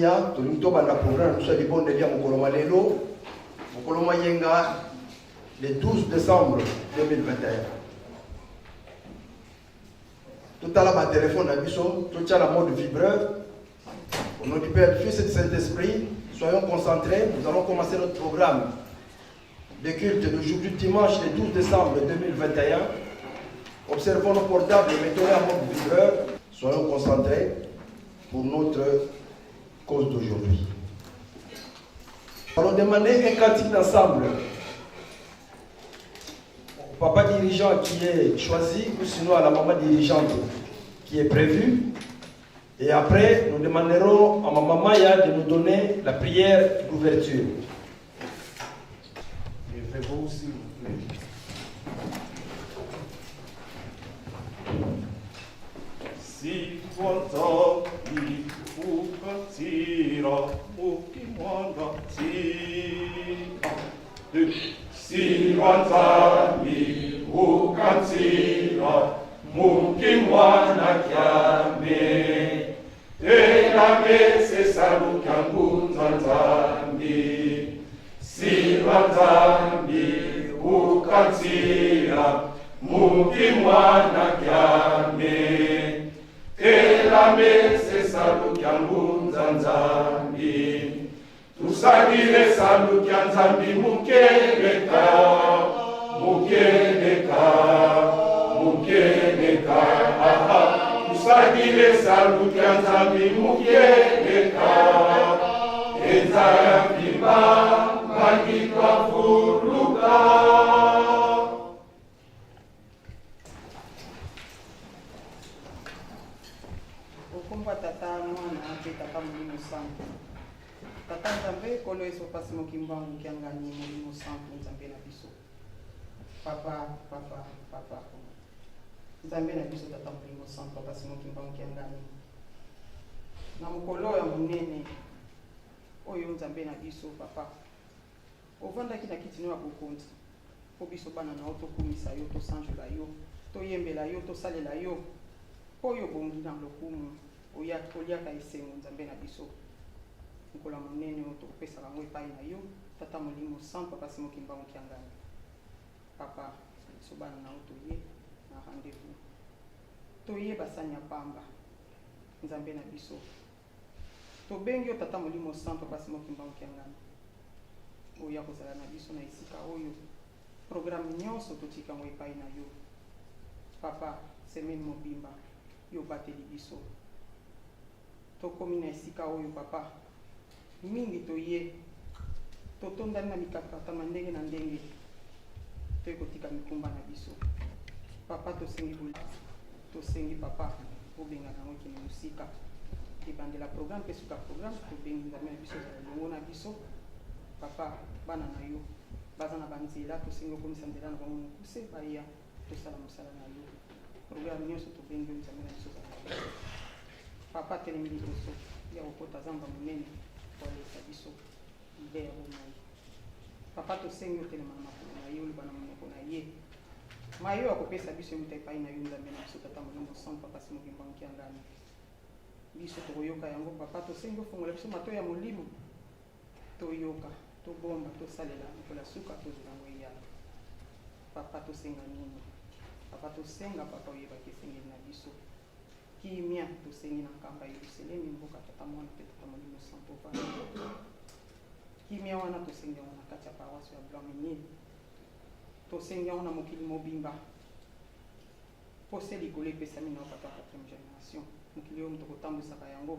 Kenya, Tolinto Banda Programme, nous sommes des bons délires Mokoloma Lelo, Mokoloma Yenga, le 12 décembre 2021. Tout à l'heure, ma téléphone a mis tout à la mode vibreur. Au nom du Père, du Fils et du Saint-Esprit, soyons concentrés. Nous allons commencer notre programme de culte d'aujourd'hui, dimanche, le 12 décembre 2021. Observons nos portables et mettons-les en mode vibreur. Soyons concentrés pour notre cause d'aujourd'hui. Nous allons demander un cantique d'ensemble au papa dirigeant qui est choisi, ou sinon à la maman dirigeante qui est prévue. Et après, nous demanderons à ma maman Maya de nous donner la prière d'ouverture. Levez-vous s'il vous plaît. Si Nzambi ukatira ukimwanga tina. Si Nzambi ukatira mukimwana kyame. Telame sesalu kyangunza Nzambi. Si Nzambi ukatira mukimwana kyame. Telame sesalu kyangunza Nzambi. Tusadile salu kya Nzambi mukeleka. Mukeleka. Mukeleka. Tusadile salu kya Nzambi mukeleka. Nzambi magitwa fuluka. Tata mwana ate tata mulimo santo. Tata Nzambe kolo eso pasi mokimbangu kiangani mulimo santo Nzambe na biso. Papa. Nzambe na biso tata mulimo santo pasi mokimbangu kiangani. Na mukolo ya munene oyo Nzambe na biso papa. Ovanda kina kitino ya bokonzi. Po biso bana na oto kumisa yo to sanjola yo, to yembela yo to salela yo. Oyo bongi na lokumu. Oyaka esengo Nzambe na biso nkola monene tokopesa bango epai na yo tata molimo santo pasi mokimbango kiangani papa biso bana na toye na rendez-vous toye basanya pamba Nzambe na biso tobengi yo tata molimo santo pasi mokimbango kiangani oya kozala na biso na esika oyo programme nyonso totika ngo epai na yo papa semaine mobimba yo bateli biso tokomi na esika oyo papa mingi toye totondani na mikakatama ndenge na ndenge toye kotika mikumba na biso papa tosengi papa obenga nango ekende mosika ebandela programme mpe suka programme tobengi Nzambe na biso ezala elongo na biso papa bana na yo baza na banzela tosengi okomisa nzela na bango mokuse baya tosala mosala na yo programme nyonso tobengi yo Nzambe na biso ezala papa telemi liboso ya kokota zamba monene koleka biso mbe ya bomoi papa tosengi otelema na makolo na ye oloba na monoko na ye mayo akopesa biso euta epai na yo Nzambe na biso tata molimo santo pasi mokimbango kiangani biso tokoyoka yango papa tosengi ofongola biso mato ya molimo toyoka tobomba tosalela mpola suka tozela yango eyala papa tosenga nini papa tosenga papa oyebaki esengeli na biso kimia tosengi na nkamba Yerusalemi mboka tata mwana mpe tata molimo santo vana kimia wana tosengi yango na kati ya paroisse ya Blanc-Minier tosengi yango na mokili mobimba pose likolo epesami na papa 4e génération mokili oyo tokotambwisaka yango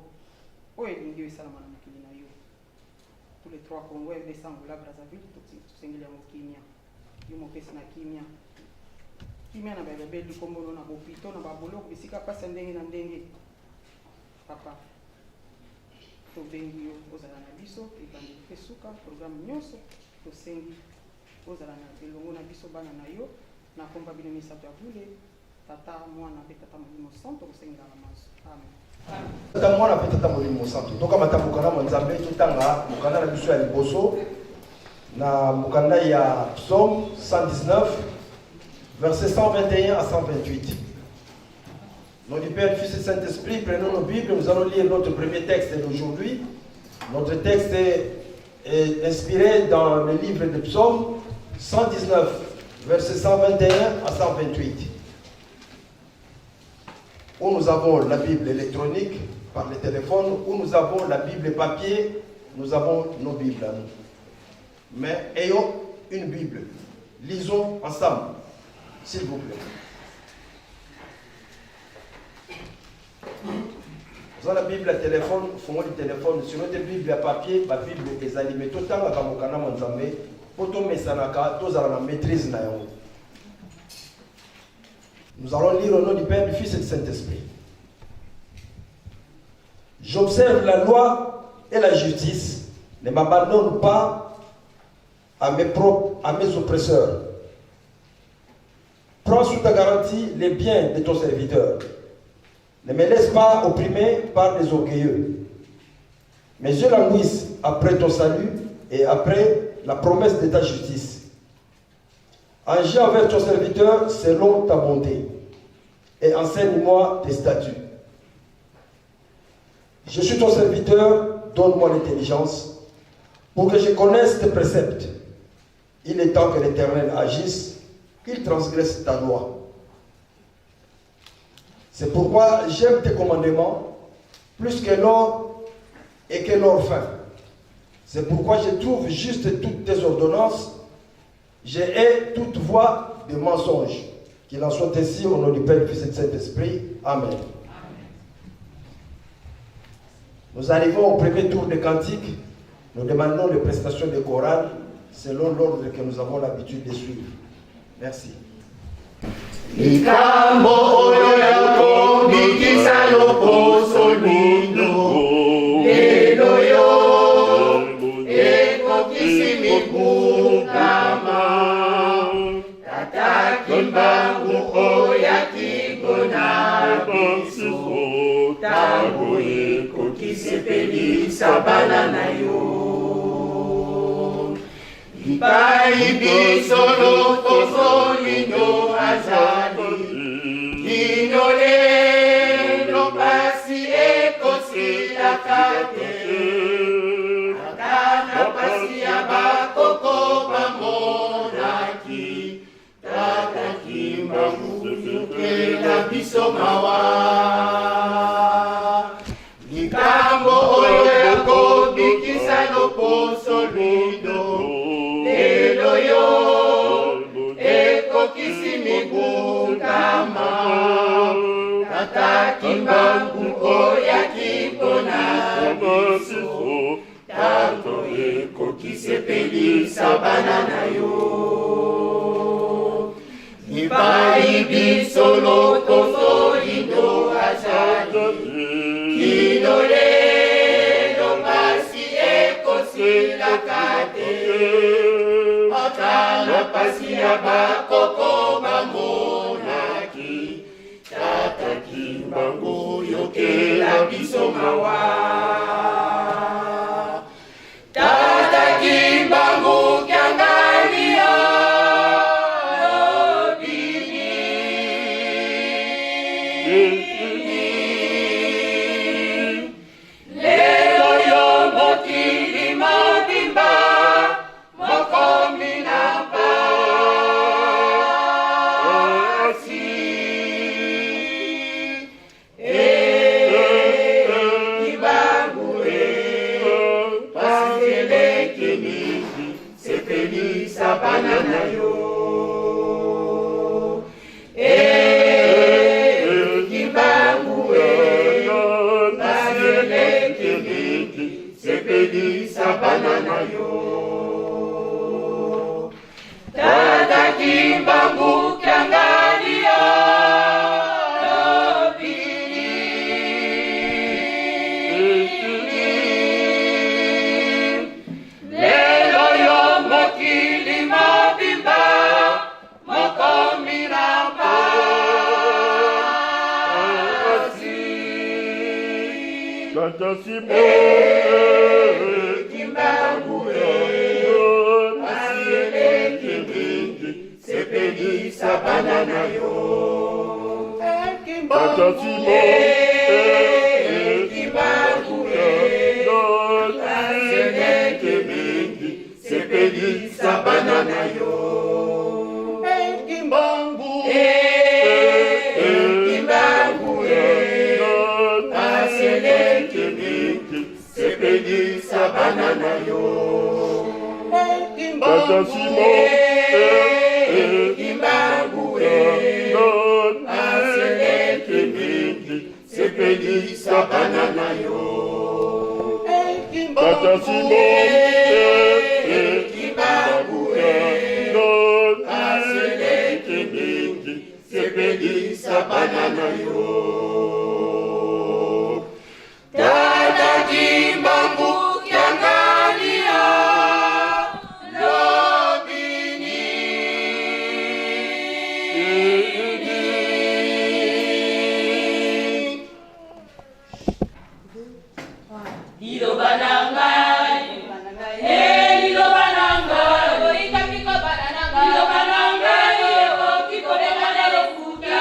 oyo elingi oyo esalama na mokili na yo tous les 3 Congo RDC Angola Brazzaville tosengeli yango kimia yo mopesi na kimia na babeli kombono na bopito na baboloko bisika pasi ndenge na ndenge papa tobengi yo ozala na biso ebandi mpe suka programme nyonso tosengi ozala na elongo na biso bana na yo na komba bino misato ya bule tata mwana mpe tata molimo santo kosengela na maso amen tata mwana mpe tata molimo santo tokamata mokanda mwa Nzambe totanga mokanda na biso ya liboso na mokanda ya psaume 119 versets 121 à 128. Nom du Père, du Fils et du Saint-Esprit, prenons nos Bibles, nous allons lire notre premier texte d'aujourd'hui. Notre texte est inspiré dans le livre de Psaume 119, versets 121 à 128, où nous avons la Bible électronique par le téléphone, où nous avons la Bible papier, nous avons nos Bibles à nous. Mais ayons une Bible. Lisons ensemble, s'il vous plaît. Nous avons la Bible à téléphone, fond du téléphone, sur notre Bible à papier, la Bible est allumée. Tout le temps, maîtrise. Nous allons lire au nom du Père, du Fils et du Saint-Esprit. J'observe la loi et la justice, ne m'abandonne pas à mes oppresseurs. Prends sous ta garantie les biens de ton serviteur. Ne me laisse pas opprimer par les orgueilleux. Mes yeux languissent après ton salut et après la promesse de ta justice. Agis envers ton serviteur selon ta bonté et enseigne-moi tes statuts. Je suis ton serviteur, donne-moi l'intelligence pour que je connaisse tes préceptes. Il est temps que l'Éternel agisse, qu'il transgresse ta loi. C'est pourquoi j'aime tes commandements plus que l'or et que l'or fin. C'est pourquoi je trouve juste toutes tes ordonnances. Je hais toute voie de mensonge. Qu'il en soit ainsi au nom du Père, du Fils et du Saint-Esprit. Amen. Nous arrivons au premier tour des cantiques. Nous demandons les prestations de chorale selon l'ordre que nous avons l'habitude de suivre. Merci. Likambo oyo yako bikisa loposo lino lelo yo ekokisi mikukama tata kimbangu oya kigona biso tango ekokisi pelisa bana na yo Ipai biso loposo lino azali Lino lelo pasi ekosila kate Akana pasi ya bakoko bamonaki Tata kimba muzukela biso mawa Likambo oyo yako bikisa loposo lino Lelo yo ekokisi mibukama Tata kimbangu oya kipona biso Tanto ekokisi pelisa bana na yo Ipai biso lokoso lindo azali Kino lelo pasi ekosila kate Akana pasi ya bakoko bamonaki Tata kimbangu yokela biso mawa Tata kimbangu kyangalia Lelo yo mokili mobimba Sabana na yo Kibangu Nazele kiliki Sepeli sabana na yo Tata kimbangu kiangalia Kimbangu Asiele kiliki Sepeli sabana na yo Kimbangu sepelisa bana na yo. Kimbangu Kimbangu aseleki mingi sepelisa bana na yo. Tata Simon Kimbangu aseleki mingi sepelisa bana na yo. Tata Simon Kimbangu aseleki mingi sepelisa bana na yo. Tata Kimbangu kiangalia lobini liloba na ngai, liloba na ngai, liloba na ngai, okikolela na lokuta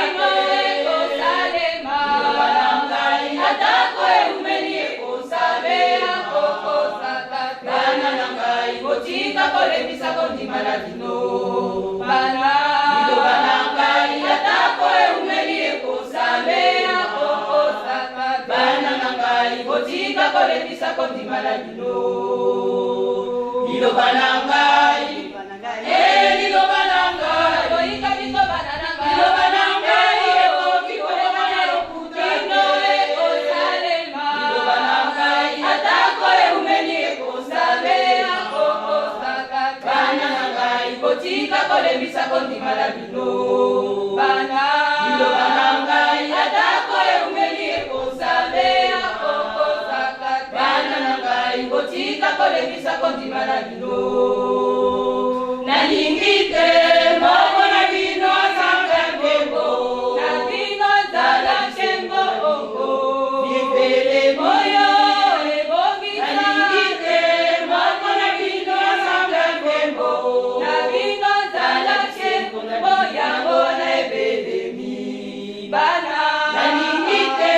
ekosalema. Liloba na ngai, atako eumeli ekosabea kokosaka. Bana na ngai, botika kolembisa kondima na bino. Liloba na ngai, atako eumeli ekosabea kokosaka. Bana na ngai, botika kolembisa kondima na bino. Liloba na ngai, liloba na ngai, liloba na ngai, okikolela na lokuta ekosalema. Liloba na ngai, atako eumeli ekosabea kokosaka. Bana na ngai, botika kolembisa kondima na bino. Liloba na ngai, atako eumeli ekosabea kokosaka. Bana na ngai, botika kolembisa kondima na bino. Nalingi te moko na bino azanga ngembo, na bino zala ngembo oko bibele moyo ebongisa. Nalingi te moko na bino azanga ngembo, na bino zala ngembo yango na ebelemi bana. Nalingi te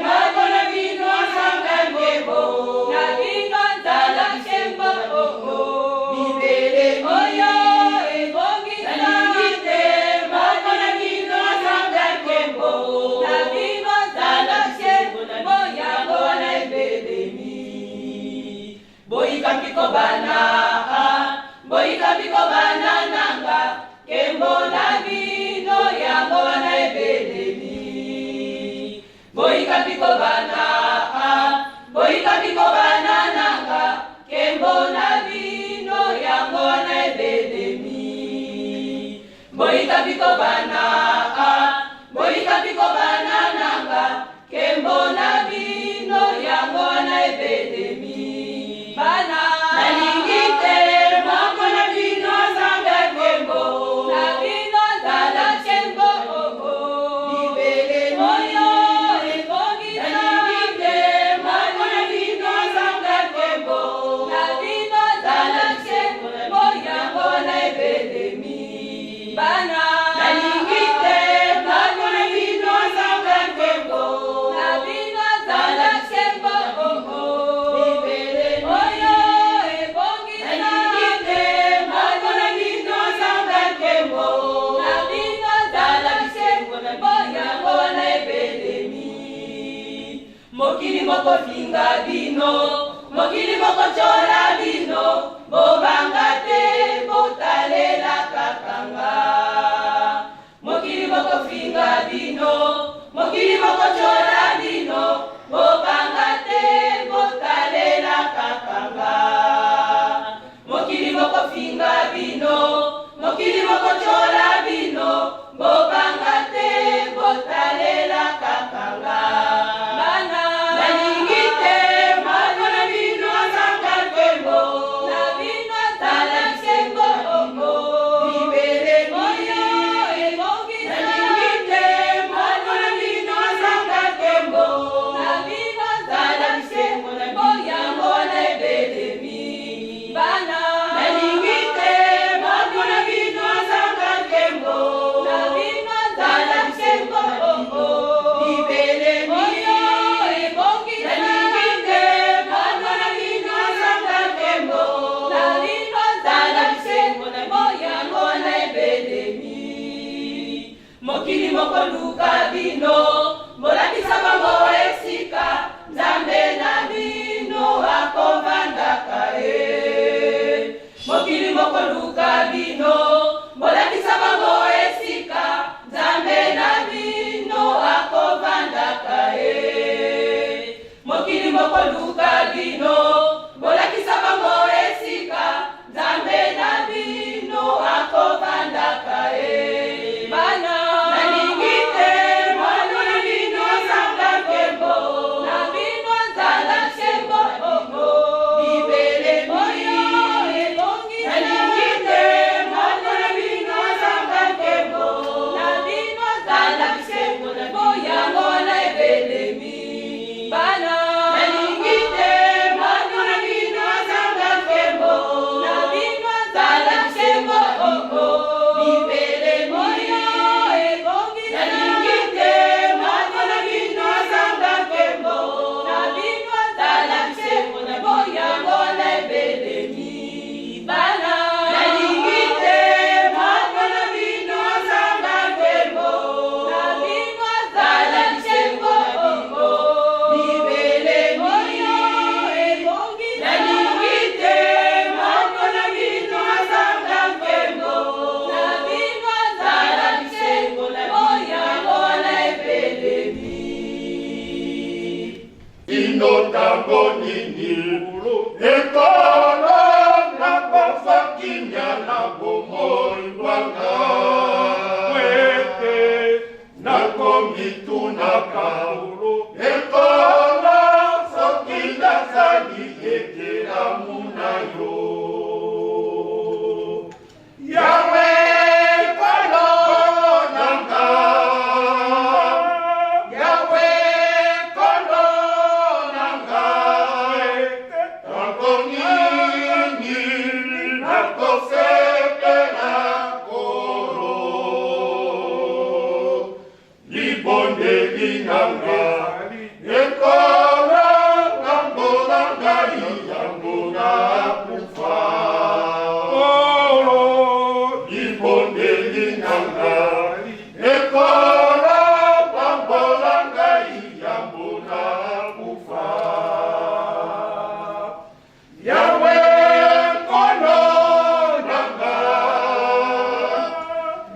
moko na bino azanga ngembo, na bino zala ngembo oko bibele moyo ebongisa. Nalingi te moko na bino azanga ngembo, na bino zala ngembo yango na ebelemi. Boyika mpiko bana, boyika mpiko bana nanga, kembo na bino yango na ebelemi. Boyika mpiko bana, boyika mpiko bana nanga, kembo na bino yango na ebelemi. Boyika mpiko bana, boyika mpiko bana nanga, kembo na bino yango na ebelemi. Bana nalingi te moko na bino azanga nkembo, na bino zala nkembo oko bibele moyo ebongisa. Nalingi te moko na bino azanga nkembo, na bino zala nkembo yango na ebelemi. Bana nalingi te moko na bino azanga nkembo, na bino zala nkembo oko bibele moyo ebongisa. Nalingi te moko na bino azanga nkembo, na bino zala nkembo yango na ebelemi. Mokili moko finga bino, mokili moko chola bino, bobanga te botalela kakanga. Mokili moko finga bino, mokili moko chola bino, bobanga te botalela kakanga. Mokili moko finga bino, mokili moko chola bino, bobanga te botalela kakanga. Bana nalingi te moko na bino azanga nkembo, na bino zala nkembo oko bibele moyo ebongisa. Nalingi te moko na bino azanga nkembo, na bino zala nkembo yango na ebelemi. Bana nalingi te moko na bino azanga nkembo, na bino zala nkembo oko yango nini ekolo nakofa kimia na bomoi bwanga wete nakomitunaka ekolo soki nazali ekelamu na yo yawe ekolo nanga yawe ekolo nanga nakonini nakosepela koro libondeli nanga ekolo ngambola ngai yango nakufa libondeli nanga ekolo ngambola ngai yango nakufa yawe ekolo nanga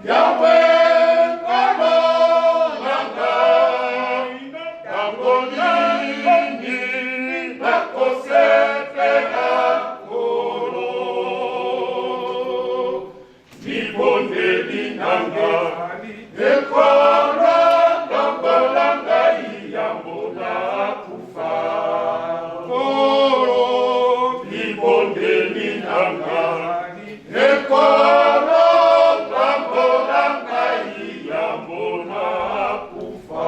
yawe ekolo nanga nakonini nakosepela koro libondeli nanga ekolo ngambola ngai yango nakufa koro libondeli nanga ekolo ngambola ngai yango nakufa.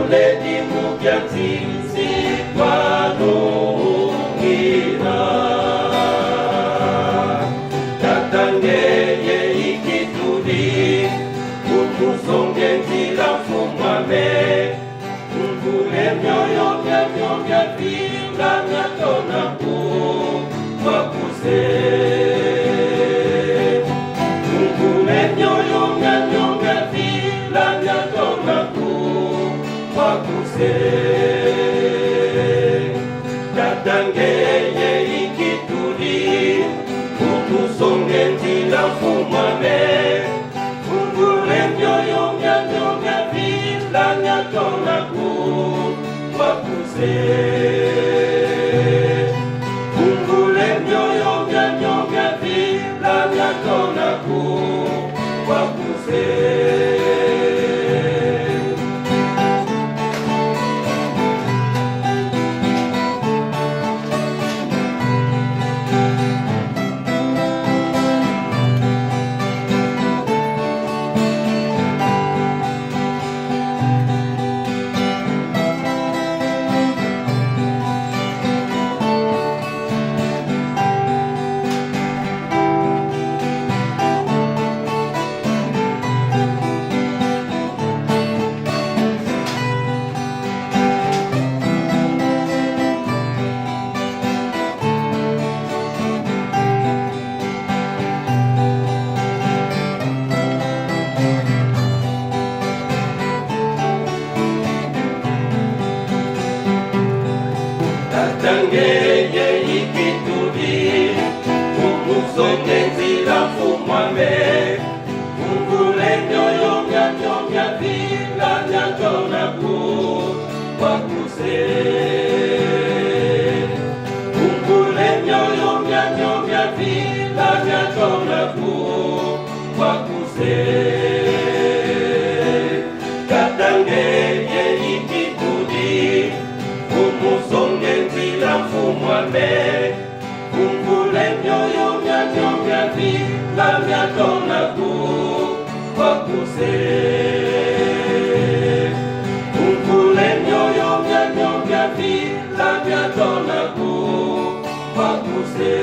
muledi mukyatisi twanungira tatangeye ikituli utusonge nzira fumame ngule myoyo myamyo myapinga myatonaku wakuse ngule myoyo myamyo myapinga myatonaku wakuse tatangeye ikituli utusonge nzira fumame ngule myoyo myamyo myapinga myatonaku wakuse ngule myoyo myamyo myapinga myatonaku wakuse. Tatangeye ikituli umusonge nzira fumame ngule myoyo myamyo myapinga myatonaku wakuse ngule myoyo myamyo myapinga myatonaku wakuse tatangeye ikituli umusonge nzira fumame ngule myoyo myamyo myapinga myatonaku wakuse ngule myoyo myamyo myapinga myatonaku wakuse.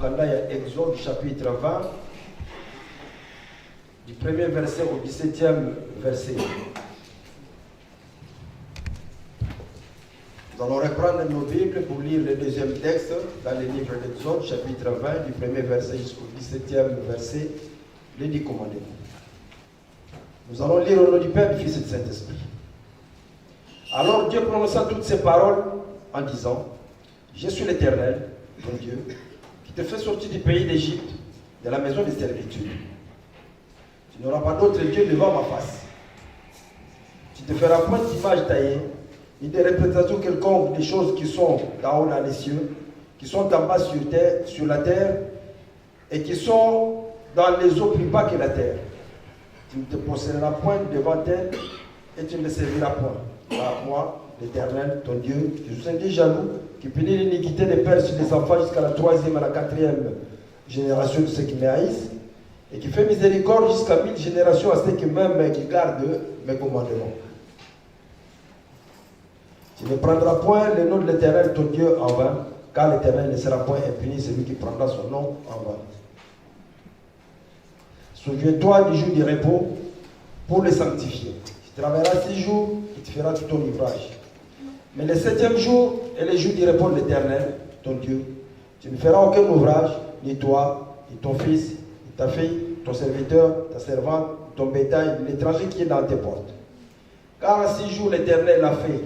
Mukanda ya Exode chapitre 20, du premier verset au 17e verset. Nous allons reprendre nos Bibles pour lire le deuxième texte dans le livre d'Exode, chapitre 20, du premier verset jusqu'au 17e verset, les 10 commandements. Nous allons lire au nom du Père, du Fils et du Saint-Esprit. Alors Dieu prononça toutes ces paroles en disant: Je suis l'Éternel, ton Dieu, qui te fait sortir du pays d'Égypte, de la maison de servitude. Tu n'auras pas d'autre Dieu devant ma face. Tu ne te feras point d'image taillée, ni de représentation quelconque des choses qui sont d'en haut dans les cieux, qui sont en bas sur la terre, et qui sont dans les eaux plus bas que la terre. Tu ne te posteras point devant elle, et tu ne les serviras point. Car moi, l'Éternel, ton Dieu, je suis un Dieu jaloux, qui punit l'iniquité des pères sur les enfants jusqu'à la 3e et la 4e génération de ceux qui me haïssent, et qui fait miséricorde jusqu'à 1000 générations à ceux qui m'aiment et qui gardent mes commandements. Tu ne prendras point le nom de l'Éternel, ton Dieu, en vain, car l'Éternel ne sera point impuni celui qui prendra son nom en vain. Souviens-toi du jour du repos pour le sanctifier. Tu travailleras 6 jours et tu feras tout ton ouvrage. Mais le 7e jour est le jour du repos de l'Éternel, ton Dieu. Tu ne feras aucun ouvrage, ni toi, ni ton fils, ni ta fille, ton serviteur, ta servante, ton bétail, ni l'étranger qui est dans tes portes. Car en 6 jours l'Éternel a fait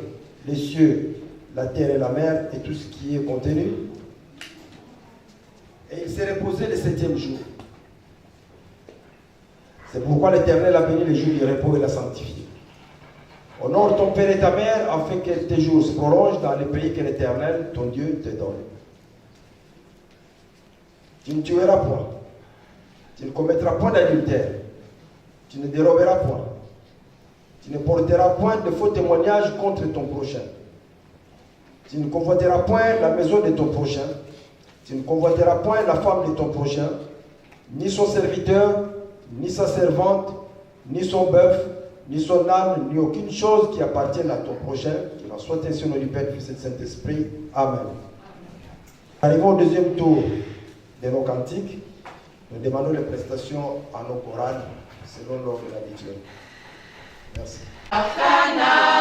les cieux, la terre et la mer et tout ce qui est contenu. Et il s'est reposé le 7e jour. C'est pourquoi l'Éternel a béni les jours du repos et l'a sanctifié. Honore ton père et ta mère afin que tes jours se prolongent dans le pays que l'Éternel, ton Dieu, te donne. Tu ne tueras point. Tu ne commettras point d'adultère. Tu ne déroberas point. Tu ne porteras point de faux témoignages contre ton prochain. Tu ne convoiteras point la maison de ton prochain. Tu ne convoiteras point la femme de ton prochain, ni son serviteur, ni sa servante, ni son bœuf, ni son âne, ni aucune chose qui appartienne à ton prochain, qu'il en soit ainsi au nom du Père, du Fils et du Saint-Esprit. Amen. Arrivons au deuxième tour de nos cantiques. Nous demandons les prestations à nos chorales selon l'ordre habituel. Merci. Natina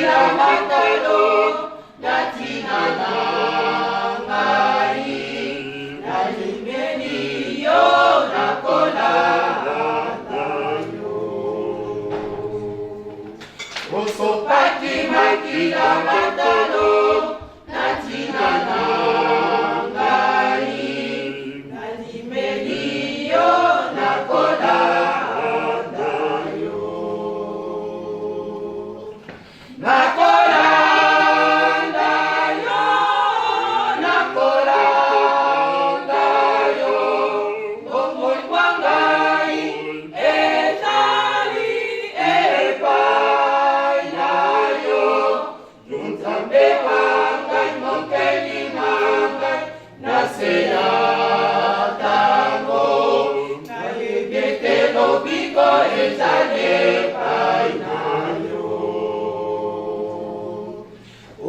makila matalo natina nangai nalimeni yo nakola osopaki makila matalo natina nangai nalimeni yo nakola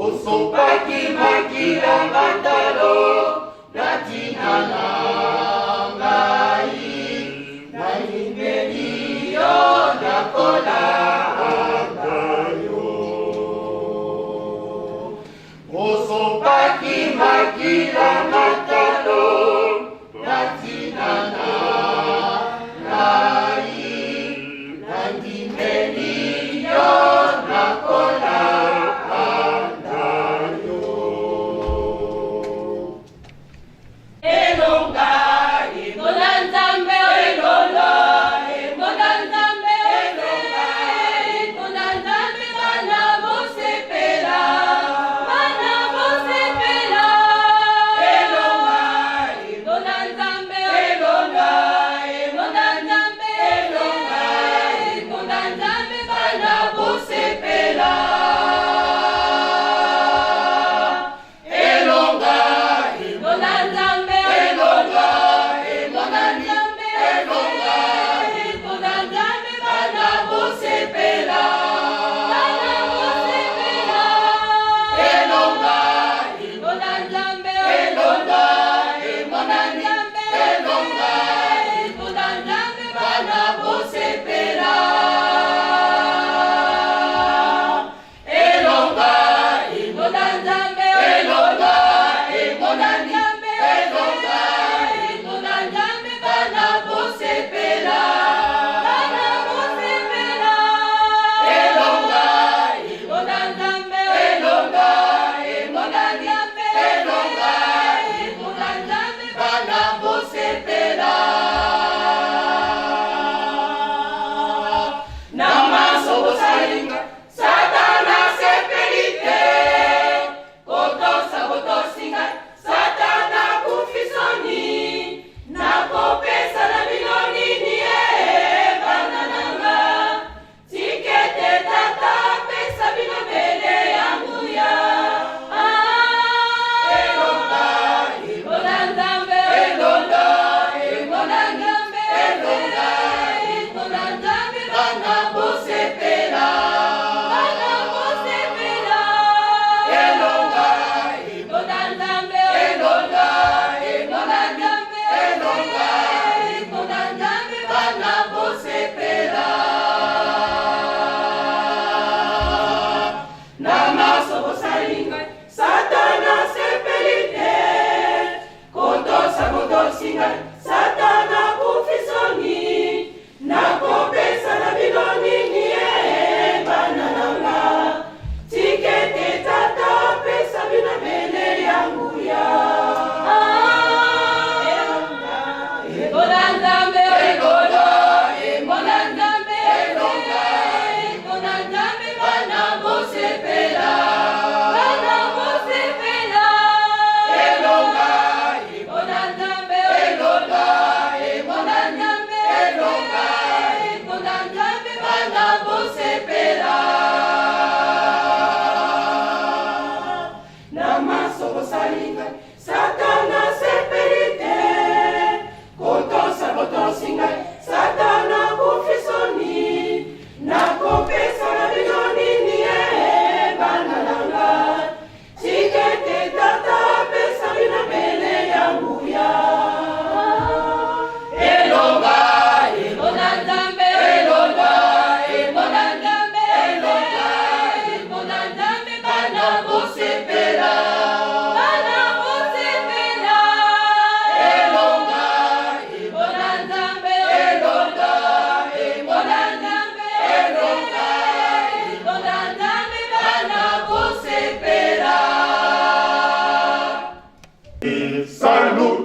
osopaki makila matalo natina nangai nalimeni yo nakola osopaki makila matalo natina nangai nalimeni yo nakola Elonga,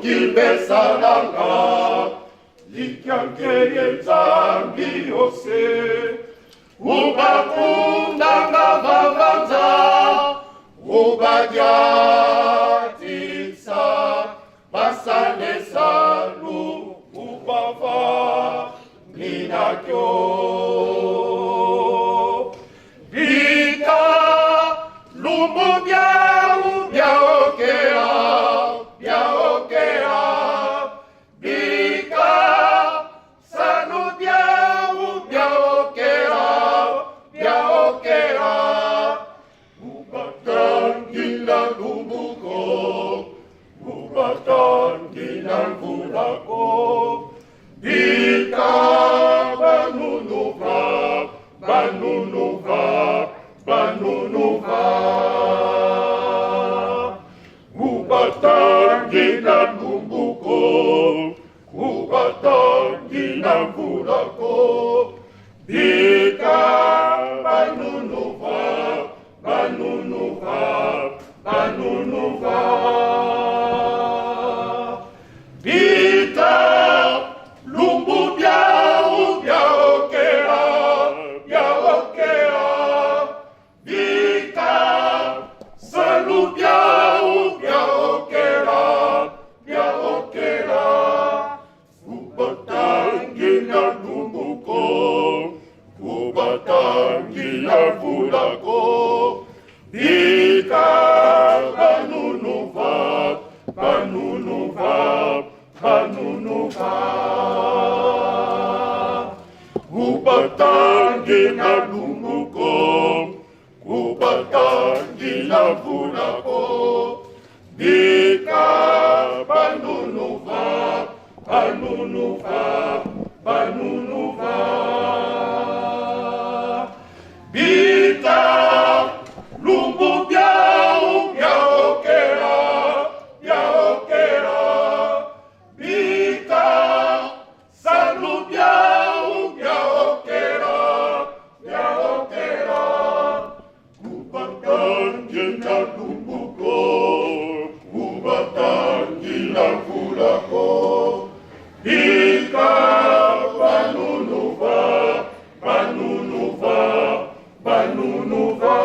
tipesalanga likiankeye nzambi yose ubakundanga babanza ubadyatisa basanesalu ubava ninakyo bika lumbu byau byaokea byaokea bika sanu byau byaokea byaokea ubatangila lumbuko ubatangila mvulako bika banunuva banunuva banunuva ubatangila lumbuko ubatangila mvulako bika banunuva banunuva banunuva bika lumbu byau byaokea byaokea bika salu byau byaokea byaokea ubatangila lumbuko ubatangila vulako bika banunuva banunuva banunuva ubatangila lumbuko ubatangila vulako bika banunuva banunuva banunuva bika lumbu byau byaokea byaokea bika salu byau byaokea byaokea ubatangila lumbuko ubatangila vulako bika banunuva banunuva banunuva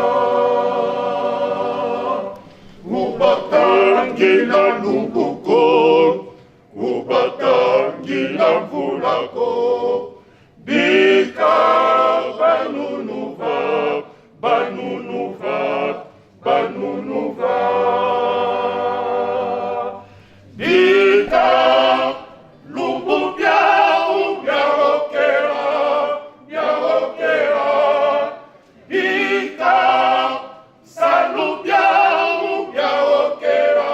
ubatangila lumbuko ubatangila vulako bika banunuva banunuva banunuva bika lumbu byau byaokea byaokea bika salu byau byaokea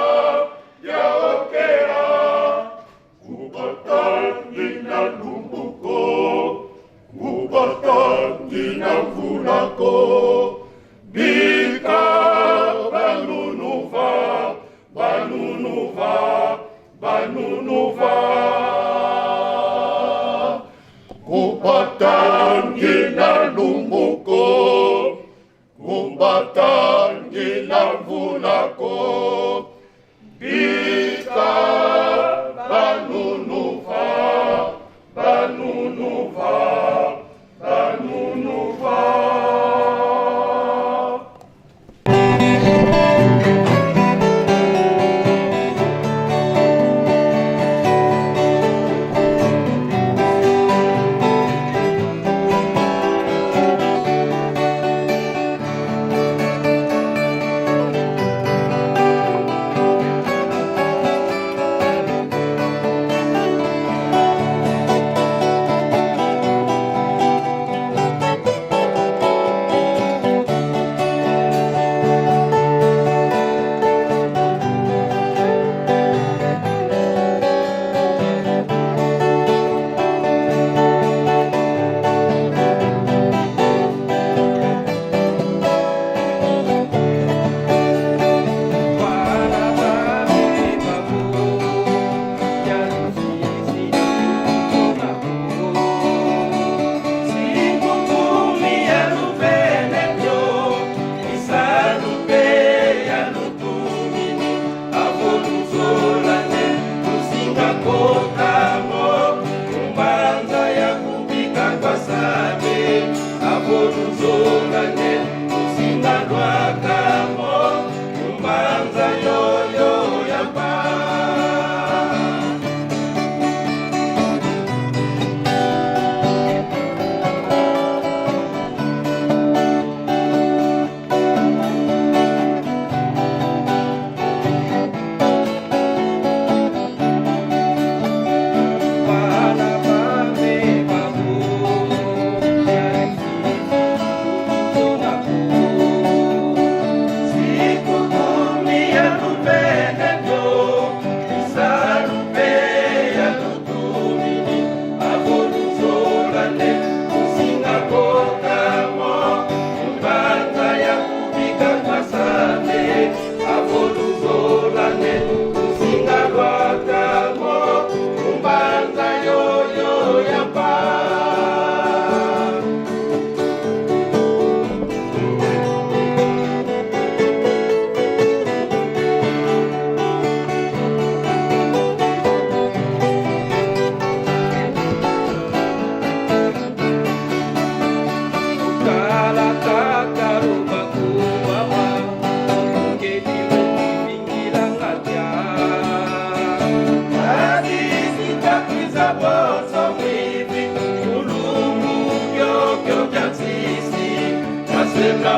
byaokea ubatangila lumbuko ubatangila vulako bika banunuva banunuva banunuva ubatangila lumbuko ubatangila vulako bika banunuva banunuva banunuva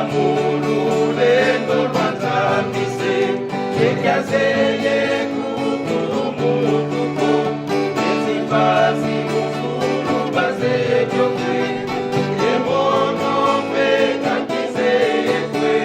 mululendo lwanzambise ekyazeye kukumutuko ezimbazi muzulu bazejokwe emono mwekakizeyekwe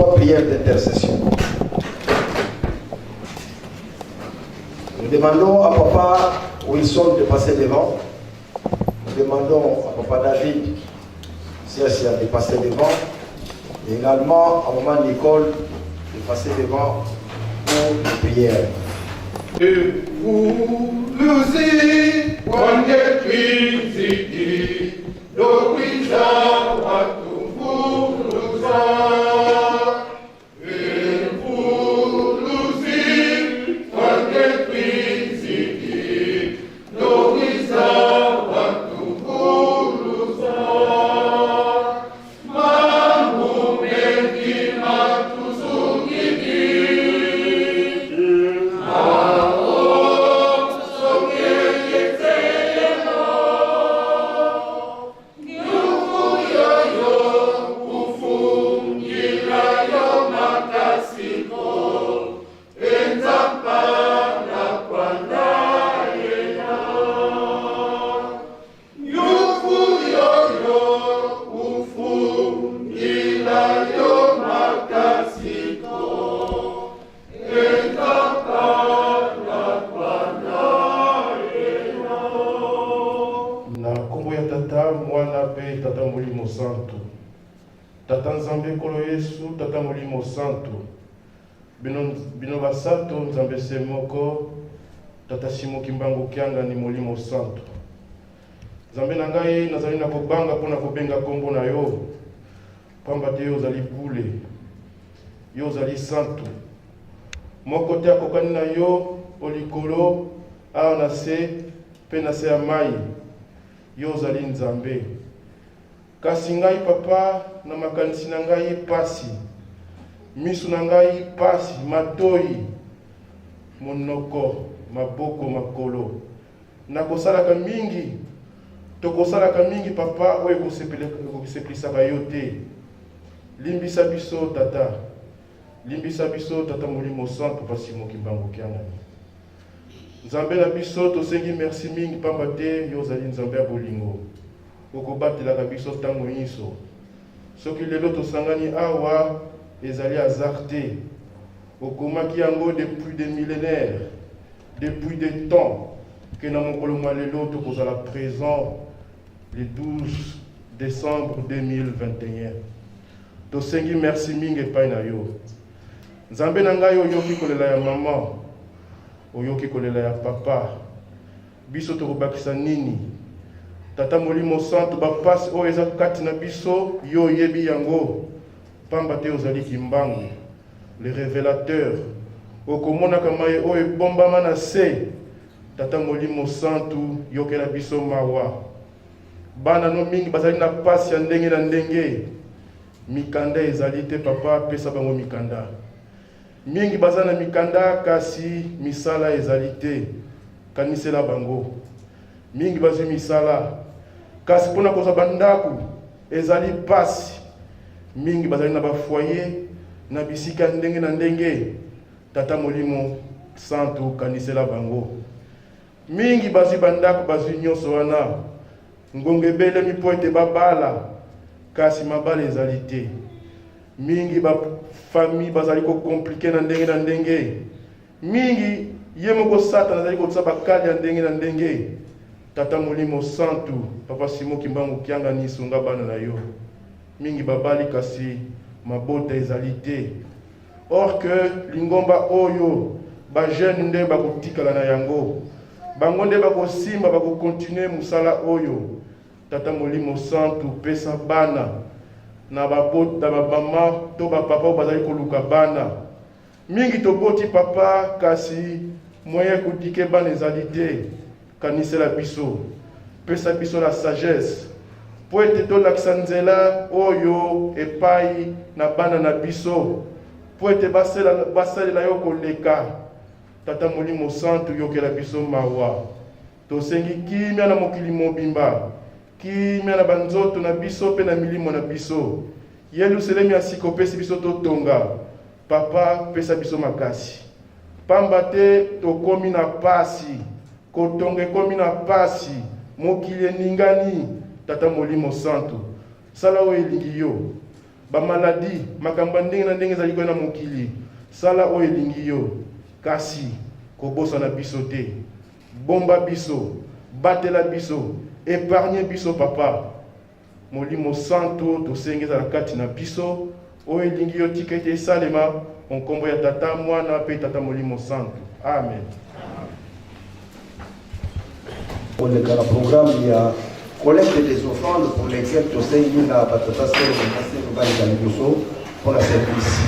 notre prière d'intercession. Nous demandons à Papa Wilson de passer devant. Nous demandons à Papa David de passer devant. Et également à Maman Nicole de passer devant pour les prières. Luzi wangepinziki dokwiza watumburuza Luzi wangepinziki dokwiza watumburuza Mambo mengi matuzungiki Tata Molimo Santo, Tata Nzambe Kolo Yesu, Tata Molimo Santo, Bino Basato, Nzambe Semoko, Tata Simo Kimbangu Kianga ni Molimo Santo. Nzambe Nangai, nazali na kobanga pona kobenga kombo na yo, pamba te yo zali bule, yo zali santo. Moko te akokani na yo, olikolo, a na se, pe na se amai, yo zali Nzambe. Kasi ngai papa na makanisi na ngai pasi misu na ngai pasi matoi monoko maboko makolo nakosalaka mingi tokosalaka mingi papa oyo kosepelisa yo te limbisa biso tata Molimo Santo papa Simo Kimbangu Kianga Nzambe na biso tosengi merci mingi pamba te yo zali Nzambe ya bolingo okobatela biso tango nyinso soki lelo tosangani awa ezali hasard te okomaki yango depuis des millénaires depuis des temps que na mokolo mwa lelo tokozala présent le 12 décembre 2021 tosengi merci mingi epai na yo Nzambe na ngai oyoki kolela ya mama oyoki kolela ya papa biso tokobakisa nini Tata Molimo Santo bapasi oyo eza kati na biso yo yebi yango pamba te ozali kimbangu le révélateur okomonaka maye oyo ebombama na se Tata Molimo Santo yokela biso mawa bana no mingi bazali na pasi ya ndenge na ndenge mikanda ezali te papa pesa bango mikanda mingi bazana mikanda kasi misala ezali te kanisela bango mingi bazwi misala kasi pona koza bandaku ezali pasi mingi bazali na bafoyer na bisika ndenge na ndenge Tata Molimo Santo kanisela bango mingi bazwi bandaku bazwi nyonso wana ngongo ebelemi mpo ete babala kasi mabala ezali te mingi bafamille bazali kokomplike na ndenge mingi ye moko Satana azali kotisa bakali ya ndenge na ndenge Tata Molimo Santo papa Simo Kimbangu Kianga ni sunga bana na yo mingi babali kasi mabota ezali te or que lingomba oyo ba jeune nde bakotikala na yango bango nde bakosimba bakokontinue musala oyo Tata Molimo Santo pesa bana na babota babama to bapapa bazali koluka bana mingi toboti papa kasi moyen kodike bana ezali te kanisela biso pesa biso la sagesse po ete tolakisa nzela oyo epai na bana na biso po ete basalela yo koleka Tata Molimo Santo yokela biso mawa tosengi kimia na mokili mobimba kimia na banzoto na biso pe na milimo na biso Yerusalemi asiko pesi biso totonga papa pesa biso makasi pamba te tokomi na pasi kotonga ekomi na pasi mokili eningani Tata Molimo Santo sala oyo elingi yo bamaladi makambo ndenge na ndenge ezali koya na mokili sala oyo elingi yo kasi kobosana biso te bomba biso batela biso épargne biso papa molimo santo tosengi ezala kati na biso oyo elingi yo tika ete esalema onkombo ya tata mwana mpe tata molimo santo amen. Pour le programme, il y a collecte des offrandes pour lesquelles tu sais, il y a Batata pour la service.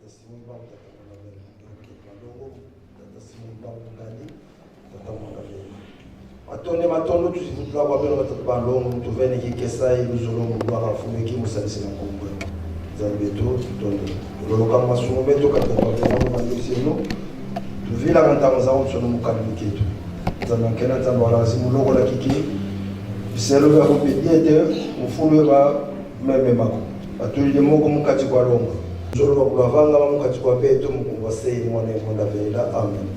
Tata Simon Bangu, Tata Mwangabele, Mandongo, Tata Simon Bangu Ngani, Tata Mwangabele. Atone matondo tusivutula kwa beno Tata Bandongo, tuvene kikesai, luzolongo, kwa fumeki, musalisi na kumbwe. Zambeto, tutonde. Loloka masumo beto, kata kwa beno, mandosino. Tuvila kanta mzao, msono mukamiketu. Zamankena tamba walazimu logo la kiki. Biselo ya kupediete, mfulu ya meme mako. Atuli moko mukati kwa longo. Njolo wa kulavanga mukati kwa beto mkumbwasei mwane mwanda vela. Amen.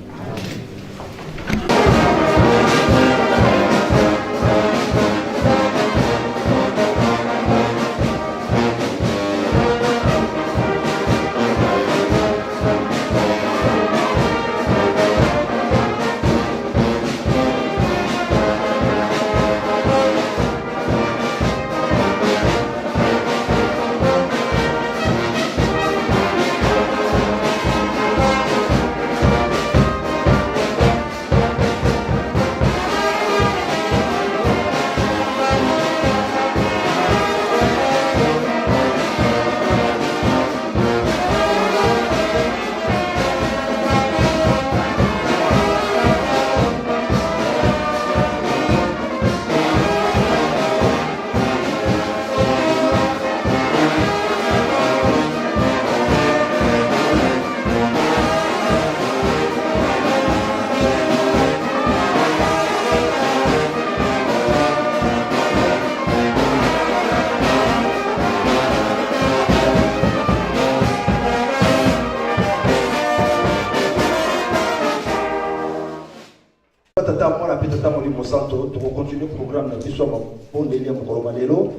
Tata mwana pe tata molimo santo to continue programme na biso ma pondeli ya mokolo lelo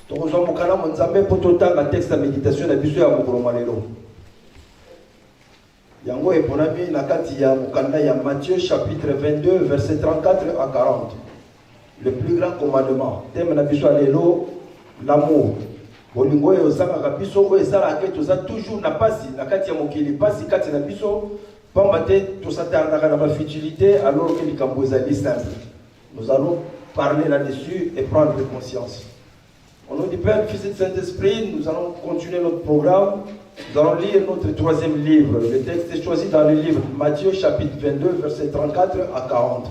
to ko mokala mo nzambe po to tanga texte ya méditation na biso ya mokolo lelo yango eponami na kati ya mokanda ya Matthieu chapitre 22 verset 34 à 40. Le plus grand commandement, thème na biso lelo, l'amour. Bolingo yo zanga biso ko esala ke to za toujours na pasi na kati ya mokili pasi kati na biso. Tout ça dans la futilité alors que les Cambouezali simple. Nous allons parler là-dessus et prendre conscience. Au nom du Père, Fils et Saint-Esprit, nous allons continuer notre programme. Nous allons lire notre troisième livre. Le texte est choisi dans le livre Matthieu chapitre 22, versets 34 à 40.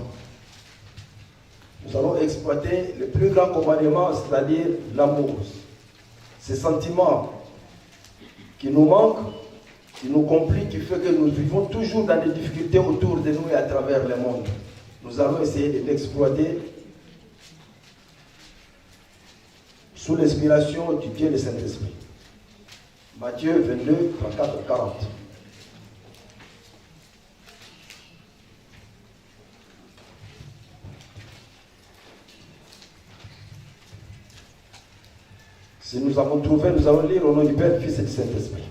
Nous allons exploiter le plus grand commandement, c'est-à-dire l'amour. Ces sentiments qui nous manquent, qui nous complique, qui fait que nous vivons toujours dans des difficultés autour de nous et à travers le monde. Nous allons essayer de l'exploiter sous l'inspiration du Dieu et du Saint-Esprit. Matthieu 22, 34, 40. Si nous avons trouvé, nous allons lire au nom du Père, du Fils et du Saint-Esprit.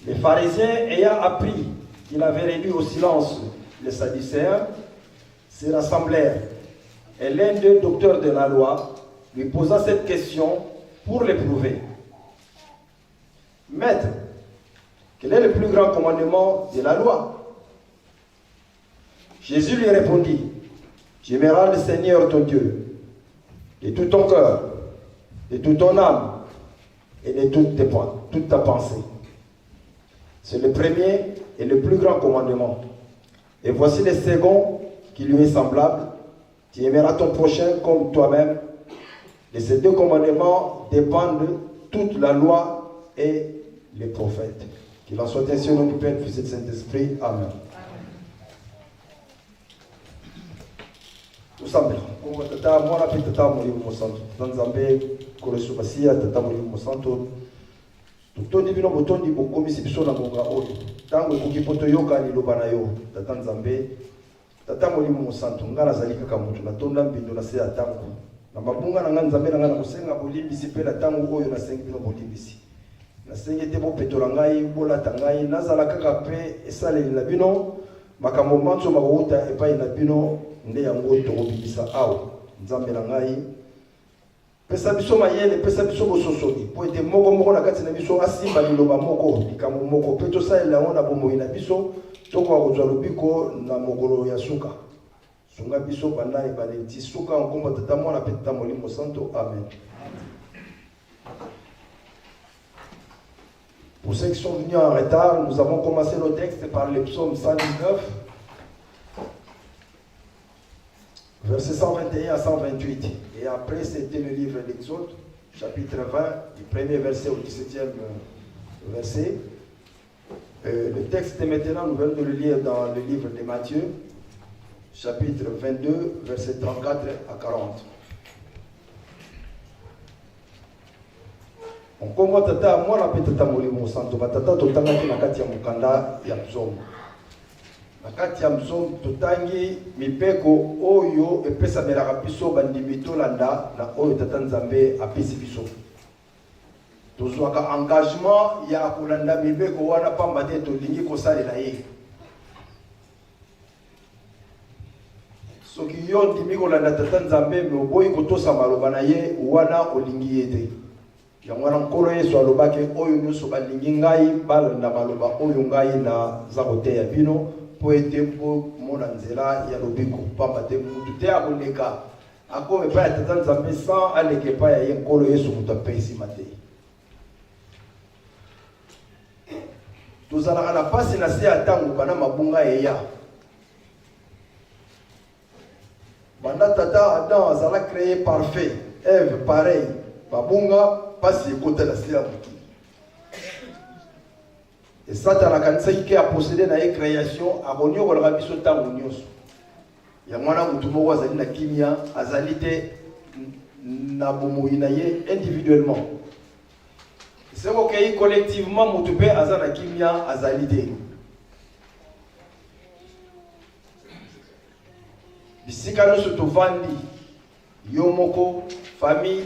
Les pharisiens, ayant appris qu'il avait réduit au silence les Sadducéens, se rassemblèrent. Et l'un des docteurs de la loi lui posa cette question pour l'éprouver. Maître, quel est le plus grand commandement de la loi? Jésus lui répondit, tu aimeras le Seigneur ton Dieu de tout ton cœur, de toute ton âme et de toute ta pensée. C'est le premier et le plus grand commandement. Et voici le second qui lui est semblable. Tu aimeras ton prochain comme toi-même. De ces deux commandements dépendent toute la loi et les prophètes. Qu'il en soit ainsi au nom du Père, du Fils et du Saint-Esprit. Amen. Ensemble. Tata mwana pe tata molimo mosanto. Tanzambe koleso basia tata molimo mosanto. Totondi bino botondi bokomisi biso na ngonga oyo. Tango ekoki poto yoka liloba na yo. Tata Nzambe, tata molimo mosanto ngala zali kaka mutu na tonda mbindo na se ya tango. Na mabunga na nga Nzambe na nga na kosenga bolimbisi pe na tango oyo na sengi bino bolimbisi. Na sengi te bo petola ngai bolata ngai nazala kaka pe esaleli na bino makambo manso makouta epai na bino nde yango tokobimisa awa. Nzambe na ngai pesa biso mayele, pesa biso bososoli po ete moko na kati na biso asimba liloba moko likambo moko pe tosalela yango na bomoi na biso tokoka kozwa lobiko na mokolo ya suka. Sunga biso banda ebale ti suka nkombo tata mwana pe tata molimo santo. Amen. Pour ceux qui sont venus en retard, nous avons commencé nos textes par le psaume 119, versets 121 à 128. Et après, c'était le livre d'Exode, chapitre 20, du premier verset au 17e verset. Le texte maintenant, nous venons de le lire dans le livre de Matthieu, chapitre 22, versets 34 à 40. On commence tata moi la petata molimo santo batata totanga na kati ya mukanda ya mzomo. Na kati ya mzomo totangi mipeko oyo epesa melaka biso bandimi tolanda na oyo tata Nzambe apesi biso. Tozwaka engagement ya kolanda mibeko wana pamba te tolingi kosalela ye. Soki yo ndimi kolanda tata Nzambe me oboyi kotosa maloba na ye wana olingi ye te. Yangwana nkolo Yesu alobaki oyo nyonso balingi ngai balanda maloba oyo ngai na zakote ya bino po ete po mona nzela ya lobiko pamba te mutu te akoleka akome pa ya tata Nzambe sans aleke pa ya ye nkolo Yesu mutu apesi mate. Tozalaka na pasi na se ya ntango kana mabunga eya. Banda tata Adam azala créé parfait, Ève pareil, babunga pasi ekota na se ya mutu. Et Satan a kanisaki ke a possédé na ye création akonyo kolaka biso ntango nyonso. Ya mwana mutu moko azali na kimia azali te na bomoi na ye individuellement. C'est que collectivement mutu pe aza na kimia azali te. Bisika nyonso tovandi yo moko famille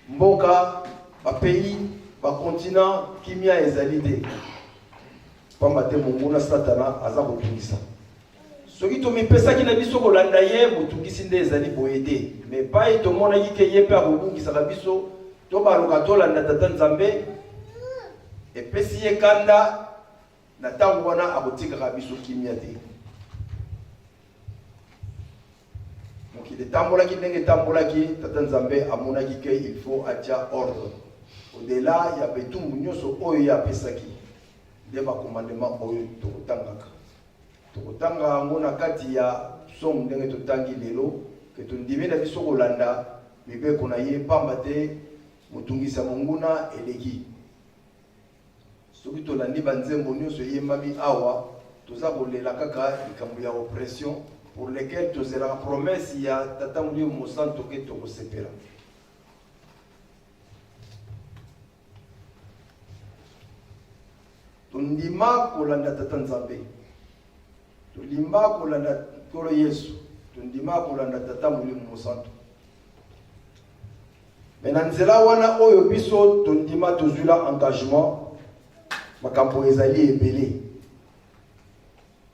mboka ba pays ba continent kimia ezali te. Pamba te monguna Satana aza kotungisa. Soki to mipesaki na biso kolanda ye motungisi nde ezali boye te. Mais pas et to mona ki ke ye pe akobungisa ka biso to baluka tolanda tata Nzambe epesi ye kanda na ntango wana akotika ka biso kimia te. Mokili tambolaki ndenge tambolaki tata Nzambe amonaki ke il faut atia ordre. Au-delà ya betumbu nyonso oyo ya pesaki. Deba commandement oyo tokotangaka. Tokotanga ngo na kati ya somo ndenge totangi lelo ke tondimi na biso kolanda mibeko na ye pamba te motungisa monguna eleki. Soki tolandi banzembo nyonso yembami awa toza kolela kaka likambo ya oppression pour lesquels tozela la promesse ya tata mulio mosanto ke tokosepela. Tondima kolanda tata Nzambe. Tondima kolanda kolo Yesu. Tondima kolanda tata mulio mosanto. Menanzela wana oyo biso tondima tozula engagement makambo ezali ebele.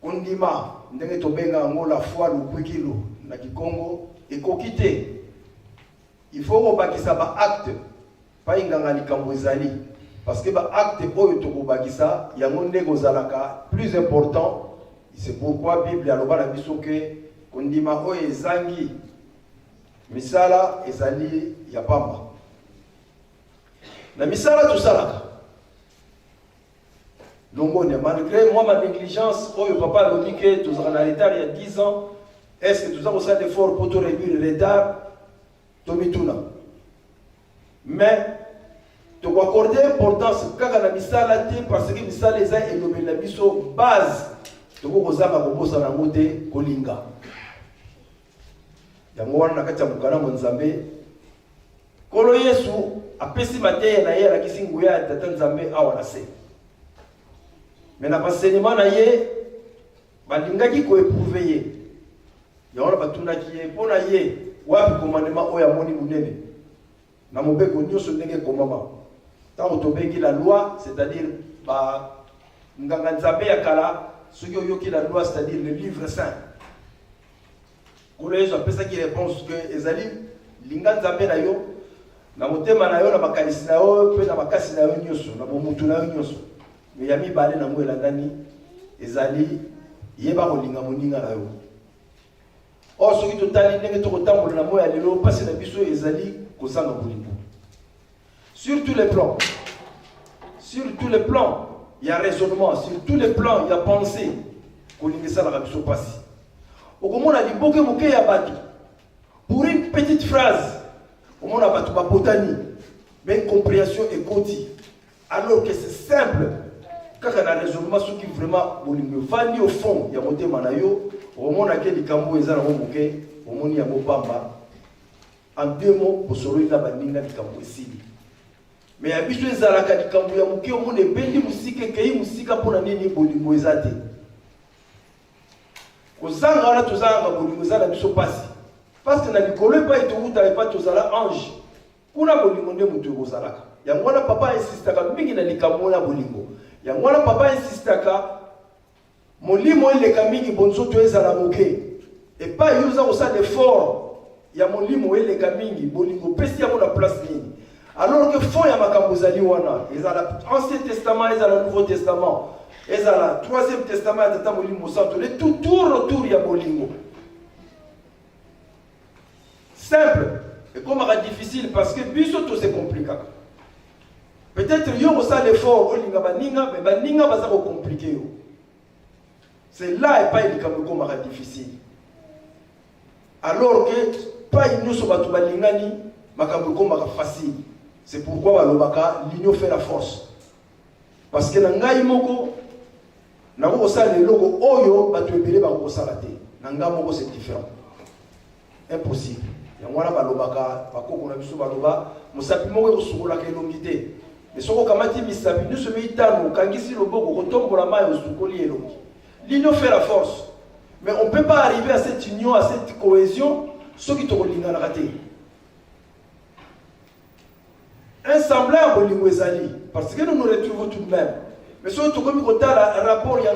Kondima ndenge tobenga ngo la foi lukwikilo na Kikongo ekokite. Il faut obakisa ba acte pa inganga likambo ezali parce que ba acte oyo tokobakisa yango ndeko zalaka plus important. C'est pourquoi Bible aloba na biso ke kondima oyo ezangi misala ezali ya pamba. Na misala tosalaka Longone, malgré moi ma négligence, oh papa a dit que tu seras en retard il y a 10 ans, est-ce que tu as fait l'effort pour te réduire le retard? Tomituna. Mais tu dois accorder importance quand la misala parce que misala les a énommé la biso base. Tu dois kozanga kobosa na ngote kolinga. Yango wana kati ya mukana Nzambe. Kolo Yesu apesi mateya na ye la kisinguya tata Nzambe awa na se. Mais na enseignement na ye balingaki ko éprouver ye. Yona batundaki ye pona ye wapi commandement oya moni munene. Na mobeko nyonso ndenge komama. Tant tobeki la loi, c'est-à-dire ba nganga Nzambe ya kala, soki oyoki la loi, c'est-à-dire le livre saint. Kolo Yesu apesa ki réponse que ezali linga Nzambe na yo na motema na yo na makanisi na yo pe na makasi na yo nyonso na bomutu na yo nyonso. Mais yami balé na ngwe landani ezali yeba kolinga moninga na yo. O soki totali ndenge tokotambola na moya lelo pasi na biso ezali kozanga bolingo. Sur tous les plans. sur tous les plans, il y a raisonnement, sur tous les plans, il y a pensée. Pour une petite phrase, au monde a botanie, mais compréhension et quotidien. Alors que c'est simple, quand on a un raisonnement, ce qui vraiment va au fond, il y a monté manayo, au monde a quel cambo et zara moké, au monde y a mopamba. En 2 mots, pour sauver la baninga du cambo ici. Mais il y a besoin de zara du cambo ya moké, au monde est bendi musique et kei musique pour la nini bolingo ezate. Kozanga wana tozanga bolingo ezala biso pasi. Parce que na likolo pas etokuta pas tozala ange. Kuna bolingo nde mutu kozalaka. Yango wana papa insistaka mingi na likambo na bolingo. Yango wana papa insistaka molimo eleka mingi bonzoto ezala moke. Et pas yuza kosa d'effort ya molimo eleka mingi bolingo pesi yango na place nini. Alors que fond ya makambo zali wana ezala Ancien Testament ezala Nouveau Testament. Ezala Troisième Testament tata molimo santo le tout tourne autour ya bolingo. Simple. Et comme c'est difficile parce que biso tout c'est compliqué. Peut-être il y a aussi l'effort, mais baninga va être compliqué. C'est là et pas il comme c'est difficile. Alors que pas nous sommes battu balingani, makambo comme facile. C'est pourquoi balobaka l'union fait la force. Parce que nanga moko na ko sala le logo oyo batu ebele ba ko sala te. Nanga moko c'est différent. Impossible. Yangwana balobaka bakoko na biso baloba musapi moko kosukola ka elongite. Mais soko kamati misapi nous sommes itano kangisi loboko kotombola mayo sukoli elongi. L'union fait la force. Mais on ne peut pas arriver à cette union, à cette cohésion, ce qui te relie dans la raté. Un semblable au ezali, parce que nous nous retrouvons tout de même. Mais si on comme un rapport, il y a un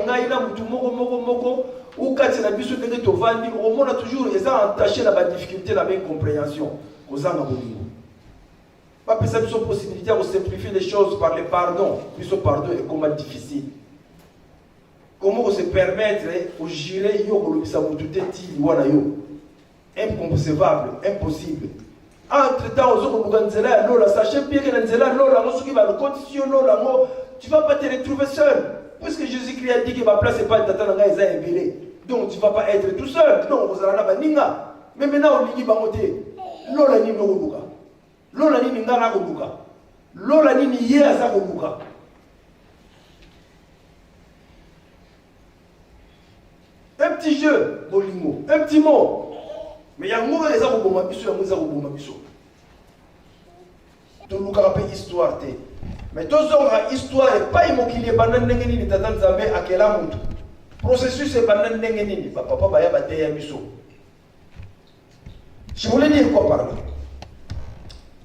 ou quand il y a besoin de tovandi, on a toujours entaché la difficulté, la même compréhension. Pas possible possibilité de simplifier les choses par le pardon. Puis ce pardon est comment difficile. Comment se permettre de gérer inconcevable, impossible. Entre-temps, sachez bien que tu ne vas pas te retrouver seul. Puisque Jésus-Christ a dit que ma place n'est pas donc tu ne vas pas être tout seul. Non, vous allez là-bas. Mais maintenant, on dit Lola ni Noruka. Lola ni Nara Ruka. Lola ni Yeza Ruka. Un petit jeu, bolingo, un petit mot. Mais il y a un mot qui est un mot qui est un mot qui tout le monde histoire. Mais tous les histoire et pas immobilier, banane n'engeni ni tatan zambe à quel amont. Processus est banane n'engeni ni papa baya bateya miso. Je voulais dire quoi par là?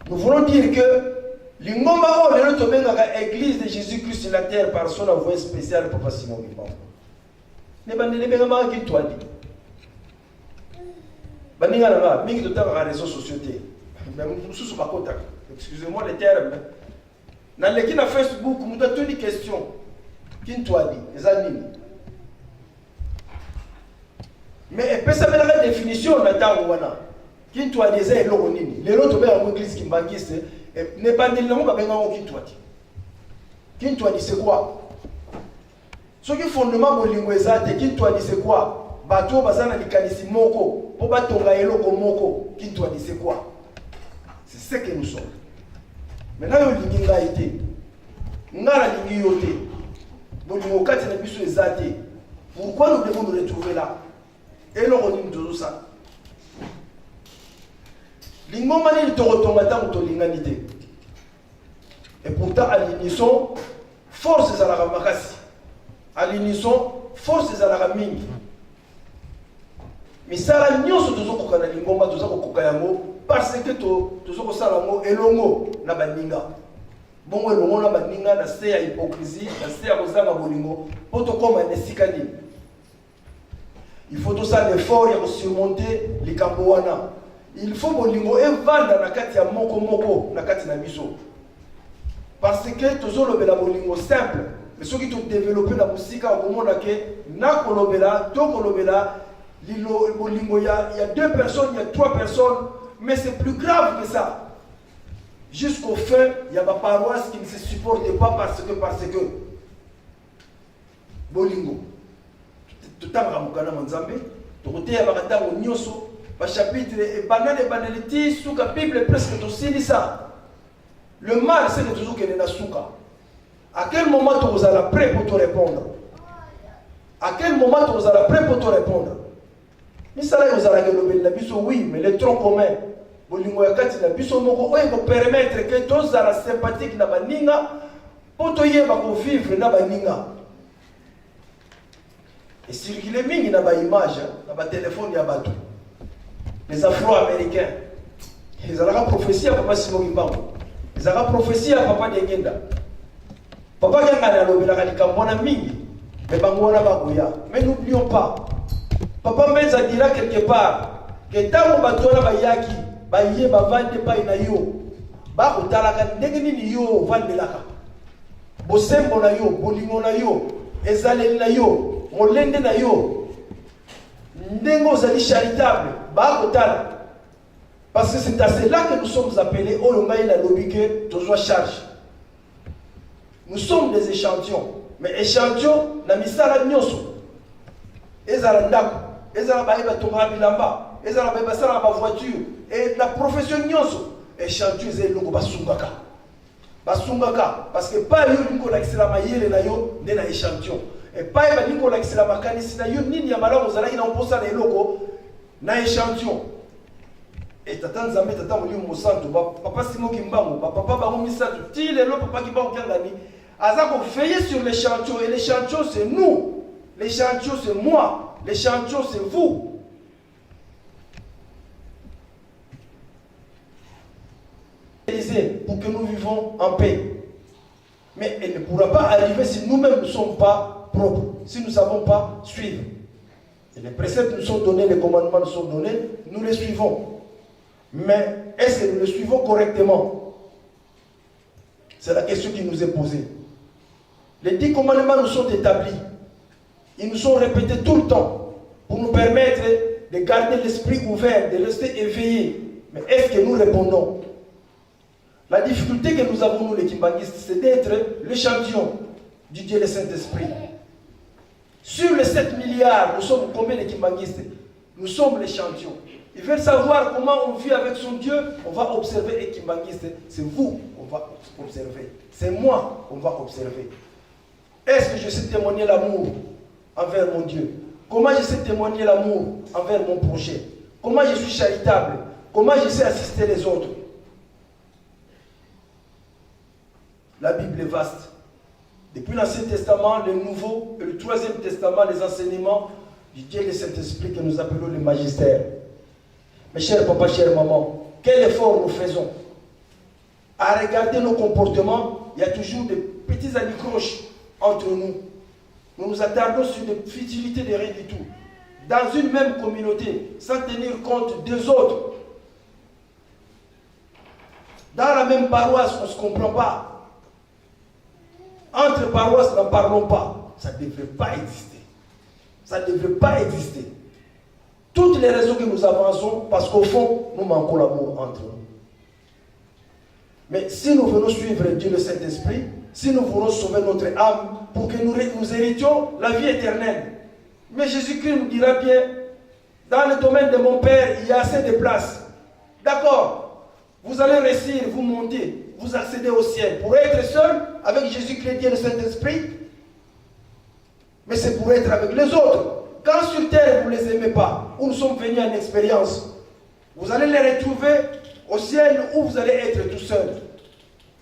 Nous voulons dire que l'ingoma o le tobenga église de Jésus-Christ sur la terre par son envoyé spécial Papa Simon Mibamba. Ne bandele benga ma ki twadi. Baninga na mingi to tanga réseaux sociaux té. Mais mususu bakota. Excusez-moi les termes. Dans les qui na Facebook, nous avons une question. Qui nous a dit? Les amis. Mais peut savoir la définition de la wana. Qui nous a dit ça? Les autres ont l'église qui m'a dit ne pas dire non, mais non, qui nous a dit. Qui nous a dit c'est quoi? Ce qui est fondement de l'ingwezate, qui nous a dit c'est quoi? Bateau basana likanisi moko, pour batonga eloko moko. Qui nous a dit c'est quoi? C'est ce que nous sommes. Maintenant, il y a été. Il y a été. Pourquoi nous devons nous retrouver là? Et nous avons dit tout ça. Et pourtant, à l'unisson, force à la ramakasi. À l'unisson, force à la ramingi. Mais ça, la nuance de ce qu'on a dit, parce que tout ce qu'on a dit, elongo na baninga. Bon, elongo na baninga, na se ya hypocrisie, na se ya kozanga bolingo, pour tout comme un esikani. Il faut tout ça l'effort pour surmonter les kamboana. Il faut bolingo et vendre na kati ya moko na kati na biso. Parce que toujours le bela bolingo simple, mais ceux qui ont développé la musique au moment que na kolobela, to kolobela, il y a 2 personnes, il y a 3 personnes. Mais c'est plus grave que ça. Jusqu'au fin, il y a ma paroisse qui ne se supporte pas parce que. Bolingo. Tout le temps, Ramukana Manzambe, tout le temps, Nyoso, le chapitre, et banalité, sous la Bible, presque tout ça. Le mal, c'est toujours qu'il est souka. À quel moment tu vas prêt pour te répondre? À quel moment tu vas prêt pour te répondre? Mais ça là, vous allez le oui, mais le tronc commun. Bolingo yakati na biso moko oyo ko permettre que tozala sympathique na baninga pour toyeba ko vivre na baninga. Et circuler mingi na ba image na ba téléphone ya bato. Les Afro-Américains. Ils ont la prophétie à Papa Simon Kimbangu. Ils ont la prophétie à Papa Degenda. Papa Gangana lobela likambona mingi. Mais bangona bagoya. Mais n'oublions pas. Papa Menza dira quelque part que tango batona bayaki baye bavande pa ina yo ba utalaka ndenge nini yo vandelaka bosembo na yo bolingo na yo ezaleli na yo molende na yo ndenge ozali charitable ba utala parce que c'est à cela que nous sommes appelés oyo ngai na lobi que tozwa charge. Nous sommes des échantillons, mais échantillons na misala nyoso ezala ndako ezala bayiba tonga bilamba ezala bayiba sala ba voiture et la profession nyonso échantillon ezelo basungaka parce que pas yo liko lakisela mayele na yo nde na échantillon et pas ba liko lakisela makanisi na yo nini ya malamu ozalaki na mposa na eloko na échantillon. Et tata nzambe tata molimo mosantu papa Simon Kimbangu papa bango misato ti lelo papa Kimbangu kangani aza ko veiller sur l'échantillon et l'échantillon c'est nous, l'échantillon c'est moi, l'échantillon c'est vous. Pour que nous vivons en paix. Mais elle ne pourra pas arriver si nous-mêmes ne sommes pas propres, si nous ne savons pas suivre. Et les préceptes nous sont donnés, les commandements nous sont donnés, nous les suivons. Mais est-ce que nous les suivons correctement? C'est la question qui nous est posée. Les 10 commandements nous sont établis. Ils nous sont répétés tout le temps pour nous permettre de garder l'esprit ouvert, de rester éveillés. Mais est-ce que nous répondons? La difficulté que nous avons, nous les Kimbanguistes, c'est d'être l'échantillon du Dieu le Saint-Esprit. Sur les 7 milliards, nous sommes combien de Kimbanguistes? Nous sommes l'échantillon. Ils veulent savoir comment on vit avec son Dieu. On va observer les Kimbanguistes. C'est vous qu'on va observer. C'est moi qu'on va observer. Est-ce que je sais témoigner l'amour envers mon Dieu? Comment je sais témoigner l'amour envers mon prochain? Comment je suis charitable? Comment je sais assister les autres? La Bible est vaste. Depuis l'Ancien Testament, le Nouveau et le Troisième Testament, les enseignements du Dieu et du Saint-Esprit que nous appelons le magistère. Mes chers papas, chères mamans, quel effort nous faisons? À regarder nos comportements, il y a toujours des petits anicroches entre nous. Nous nous attardons sur des futilités de rien du tout. Dans une même communauté, sans tenir compte des autres. Dans la même paroisse, on ne se comprend pas. Entre paroisses, n'en parlons pas. Ça ne devrait pas exister. Ça ne devrait pas exister. Toutes les raisons que nous avançons, parce qu'au fond, nous manquons l'amour entre nous. Mais si nous venons suivre Dieu le Saint-Esprit, si nous voulons sauver notre âme pour que nous héritions la vie éternelle. Mais Jésus-Christ nous dira bien, dans le domaine de mon Père, il y a assez de place. D'accord, vous allez réussir, vous montez, vous accédez au ciel. Pour être seul, avec Jésus-Christ, Dieu le Saint-Esprit, mais c'est pour être avec les autres. Quand sur terre, vous ne les aimez pas, où nous sommes venus en expérience, vous allez les retrouver au ciel où vous allez être tout seul.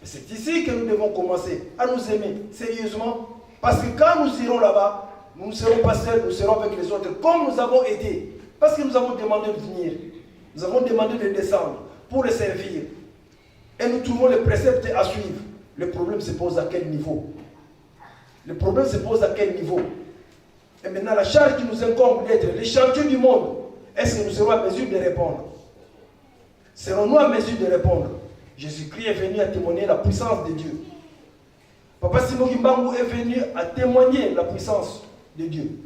Et c'est ici que nous devons commencer à nous aimer sérieusement. Parce que quand nous irons là-bas, nous ne serons pas seuls, nous serons avec les autres, comme nous avons été. Parce que nous avons demandé de venir. Nous avons demandé de descendre pour les servir. Et nous trouvons les préceptes à suivre. Le problème se pose à quel niveau? Le problème se pose à quel niveau? Et maintenant, la charge qui nous incombe d'être les champions du monde, est-ce que nous serons à mesure de répondre? Serons-nous à mesure de répondre? Jésus-Christ est venu à témoigner la puissance de Dieu. Papa Simon Kimbangu est venu à témoigner la puissance de Dieu.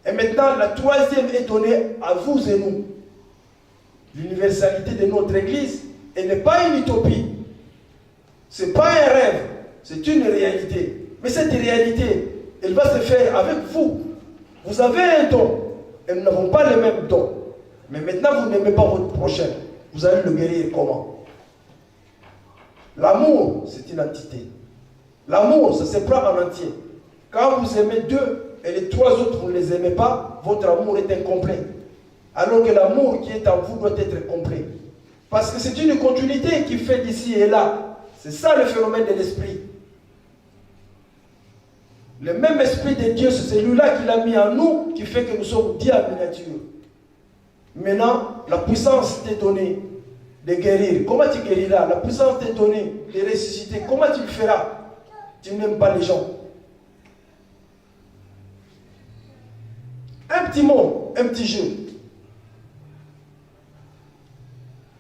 Et maintenant, la troisième est donnée à vous et nous. L'universalité de notre Église elle n'est pas une utopie. Ce n'est pas un rêve, c'est une réalité. Mais cette réalité, elle va se faire avec vous. Vous avez un don, et nous n'avons pas le même don. Mais maintenant, vous n'aimez pas votre prochain. Vous allez le guérir comment? L'amour, c'est une entité. L'amour, ça se prend en entier. Quand vous aimez deux et les trois autres, vous ne les aimez pas, votre amour est incomplet. Alors que l'amour qui est en vous doit être complet. Parce que c'est une continuité qui fait d'ici et là. C'est ça le phénomène de l'esprit. Le même esprit de Dieu, c'est celui-là qu'il a mis en nous, qui fait que nous sommes Dieu en miniature. Maintenant, la puissance t'est donnée de guérir. Comment tu guériras? La puissance t'est donnée de ressusciter. Comment tu le feras? Tu n'aimes pas les gens. Un petit mot, un petit jeu.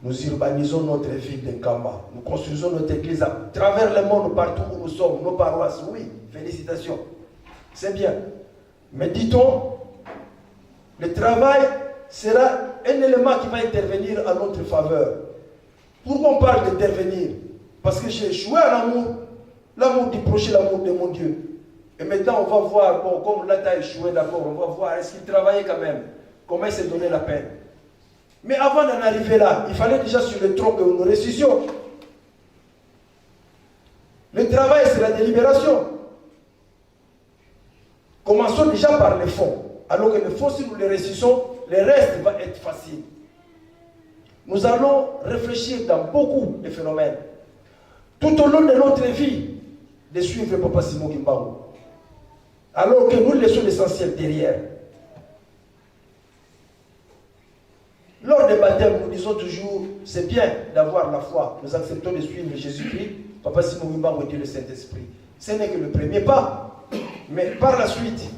Nous urbanisons notre ville de Kamba. Nous construisons notre église à travers le monde, partout où nous sommes, nos paroisses. Oui, félicitations. C'est bien. Mais dit-on, le travail sera un élément qui va intervenir à notre faveur. Pourquoi on parle d'intervenir? Parce que j'ai échoué à l'amour du prochain, l'amour de mon Dieu. Et maintenant, on va voir, bon, comme là, tu as échoué, d'accord, on va voir, est-ce qu'il travaillait quand même? Comment il s'est donné la peine? Mais avant d'en arriver là, il fallait déjà sur le tronc que nous ressuscions. Le travail, c'est la délibération. Commençons déjà par les fonds. Alors que les fonds, si nous les ressuscitons, le reste va être facile. Nous allons réfléchir dans beaucoup de phénomènes. Tout au long de notre vie, de suivre Papa Simon Kimbangu. Alors que nous laissons l'essentiel derrière. Lors des baptêmes, nous disons toujours, c'est bien d'avoir la foi. Nous acceptons de suivre Jésus-Christ. Papa Simon Kimbangu dit le Saint-Esprit. Ce n'est que le premier pas. Mais par la suite,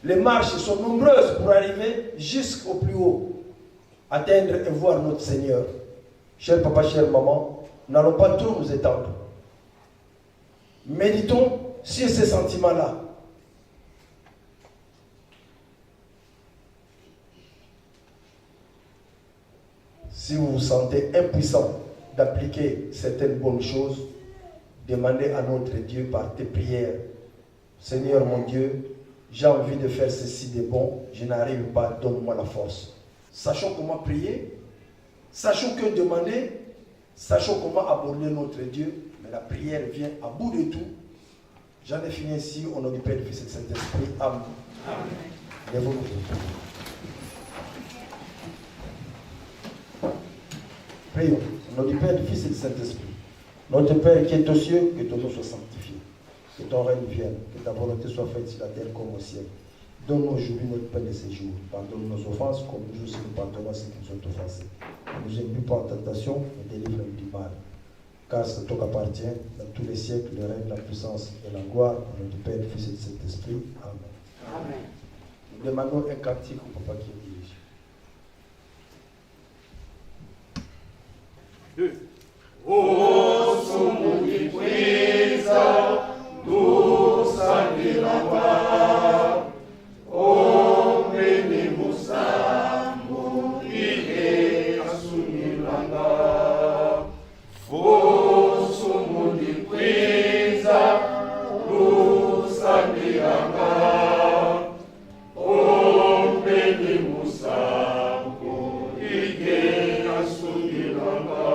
les marches sont nombreuses pour arriver jusqu'au plus haut. Atteindre et voir notre Seigneur. Cher papa, chère maman, n'allons pas trop nous étendre. Méditons sur ces sentiments-là. Si vous vous sentez impuissant d'appliquer certaines bonnes choses, demandez à notre Dieu par tes prières. Seigneur mon Dieu, j'ai envie de faire ceci de bon, je n'arrive pas, donne-moi la force. Sachons comment prier, sachons que demander, sachons comment aborder notre Dieu, mais la prière vient à bout de tout. J'en ai fini ici, au nom du Père, du Fils et du Saint-Esprit. Amen. Lèvons-nous. Prions. Au nom du Père, du Fils et du Saint-Esprit. Notre Père qui est aux cieux, que ton nom soit sanctifié. Que ton règne vienne, que ta volonté soit faite sur la terre comme au ciel. Donne-nous aujourd'hui notre pain de ces jours. Pardonne nos offenses, comme nous aussi nous pardonnons à ceux qui nous ont offensés. Ne nous induis pas en tentation, mais délivre-nous du mal. Car c'est toi qu'appartient, dans tous les siècles, le règne, la puissance et la gloire, au nom du Père, du Fils et du Saint-Esprit. Amen. Amen. Nous demandons un cantique au Papa qui est dirige. 2. O sumo de coisa, do Sandiramba, o menino Sambo, e Assunilanga. O sumo de coisa, do Sandiramba, o menino Sambo, e Assunilanga.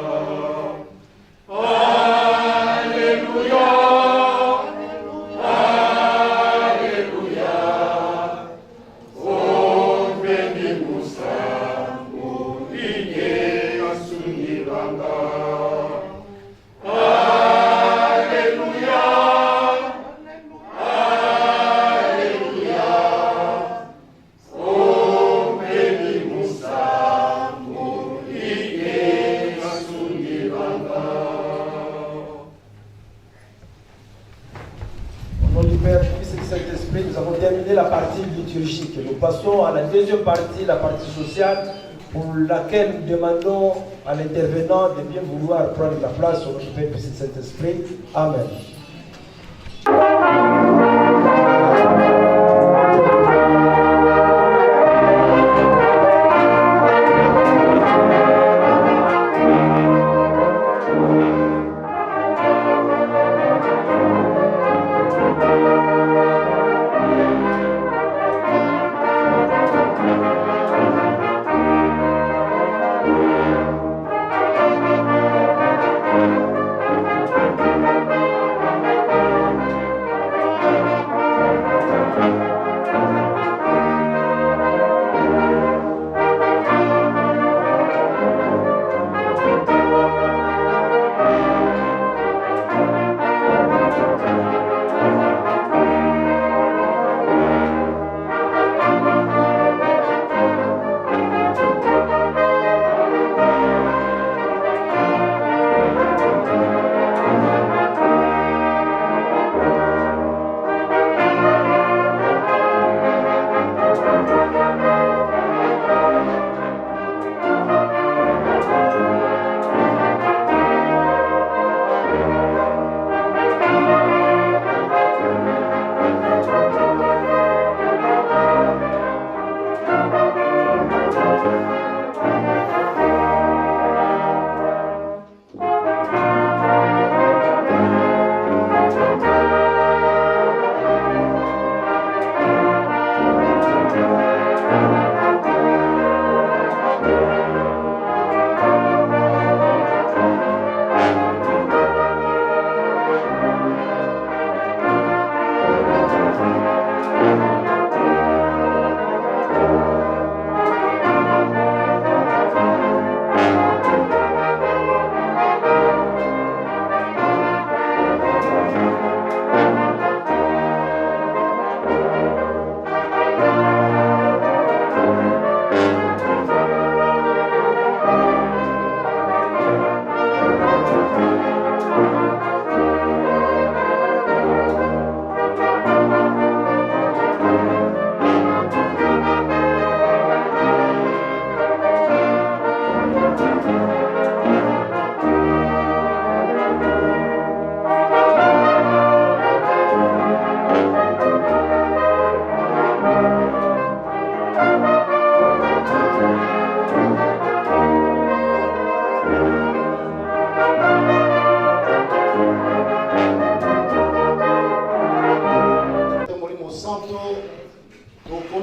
Nous passons à la deuxième partie, la partie sociale, pour laquelle nous demandons à l'intervenant de bien vouloir prendre la place au nom du Père, du Fils et du Saint-Esprit. Amen.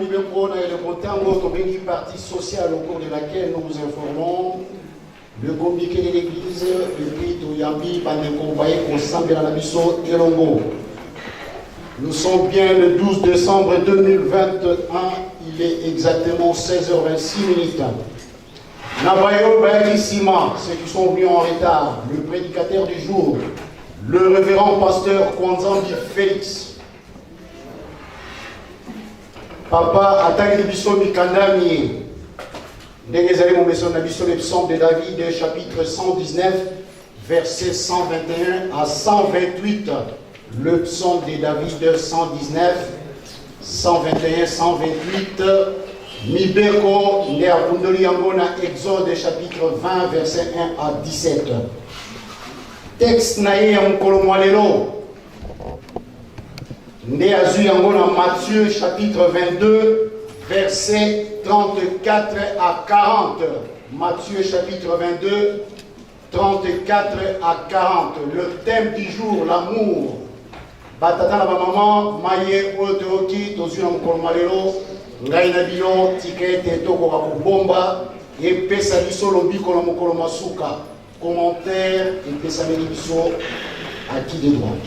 le Contango, tombé partie sociale au cours de laquelle nous vous informons le communiqué de l'église, le prix Toyambi, Pandekombaye, Konsambe, Lanabiso et Longo. Nous sommes bien le 12 décembre 2021, il est exactement 16h26. Nabayo Bayakissima, ceux qui sont venus en retard, le prédicateur du jour, le révérend pasteur Kwanzambi Félix. Papa Ataki Biso Mikandami, Ndegezali Momeson Nabiso, le psaume de David, chapitre 119, versets 121 à 128. Le psaume de David 119, 121, 128. Mibeko, Neabundoli Yangona, Exode, chapitre 20, verset 1 à 17. Texte Naïe Mkolomwalelo. Néazu Yangona, Matthieu, chapitre 22, verset 34 à 40. Matthieu, chapitre 22, 34 à 40. Le thème du jour, l'amour. Batata la maman, Maye, Oteoki, Tozu Mkolomwalelo. Ngai na bino tikete toko bakobomba et pesa biso lobiko na mokolo masuka commentaire et pesa biso à qui de droit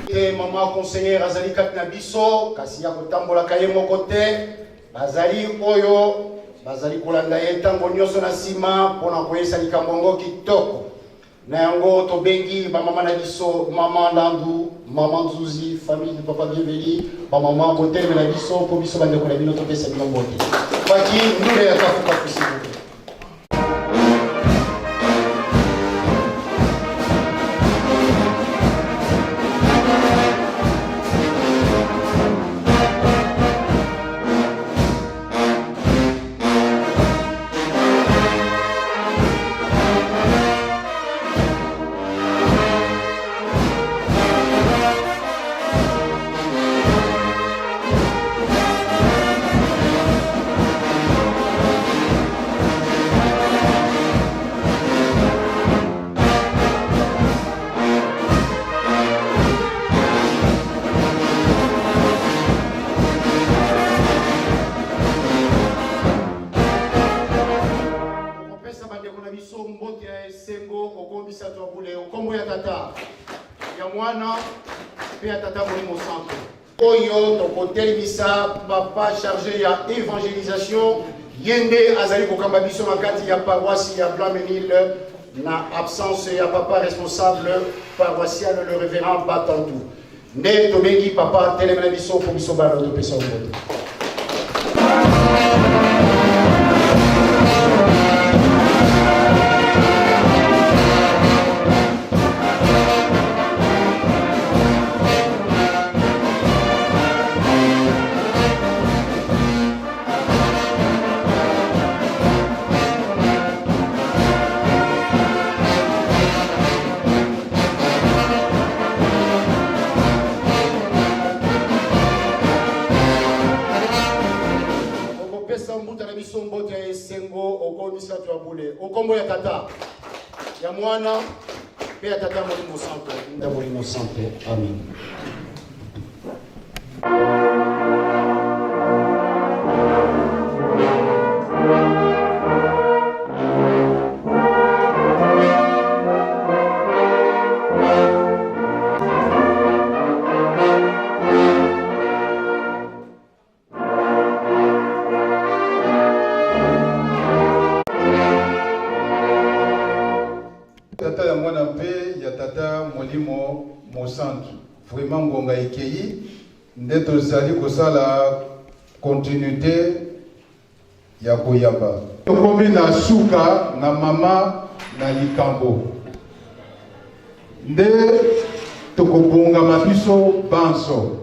et maman conseillère azali katna biso kasi ya kotambola kaye moko te bazali oyo bazali kolanda ye ntango nyonso na nsima mpona koyesa likambo yango kitoko na yango tobengi bamama na biso mama Landu, mama Nzuzi, famille de papa Bienveni, bamama boteleme na biso mpo biso bandeko na bino topesa bino mbote faki ndule ya kafuka kusibuke. Oyo tokotelisa papa chargé ya évangélisation yende azali kokamba biso makati ya paroisse ya Blanc-Ménil na absence ya papa responsable paroissial le révérend Batantou nde tobengi papa telemena biso po biso balo topesa obote. Okombo ya tata ya mwana pe ya tata Molimo Santo nda Molimo Santo amen. Vraiment ngonga ekei nde tozali kosala continuité ya koyamba tokomi na suka na mama na likambo nde tokobongama biso banso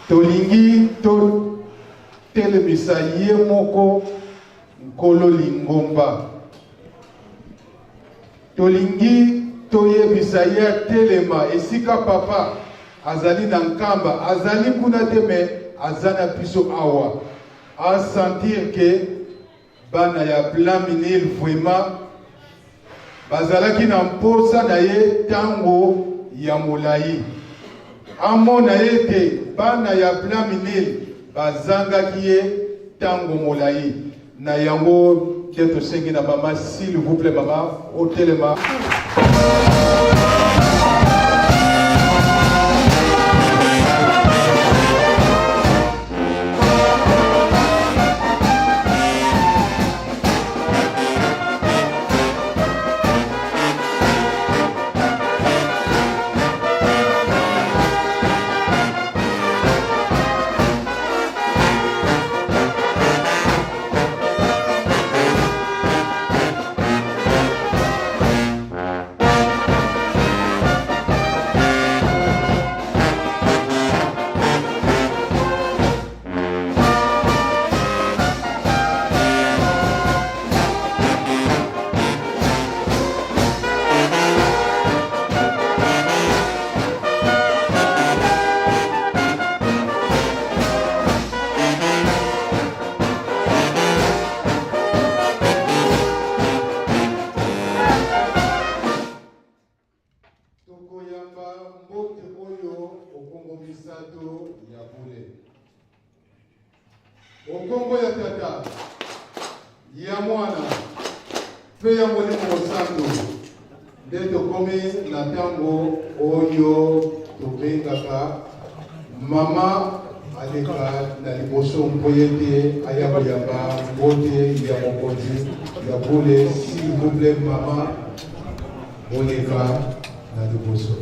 tolingi totelemisa ye moko nkolo lingomba tolingi toyebisa ye telema esika papa azali na nkamba azali kuna te me azana biso awa a sentir que bana ya Blanc-Ménil vraiment bazalaki na mposa na ye tango ya molai amona ete bana ya Blaminil bazangaki ye tango molai na yango te tosengi na mama s'il vous plaît mama otelema. Okongo ya tata ya mwana pe ya molimo santo nde tokomi na ntango oyo tobengaka mama aleka na liboso mpo ye te aya koyamba mbote ya mokonzi ya bule. S'il vous plaît mama oleka na liboso.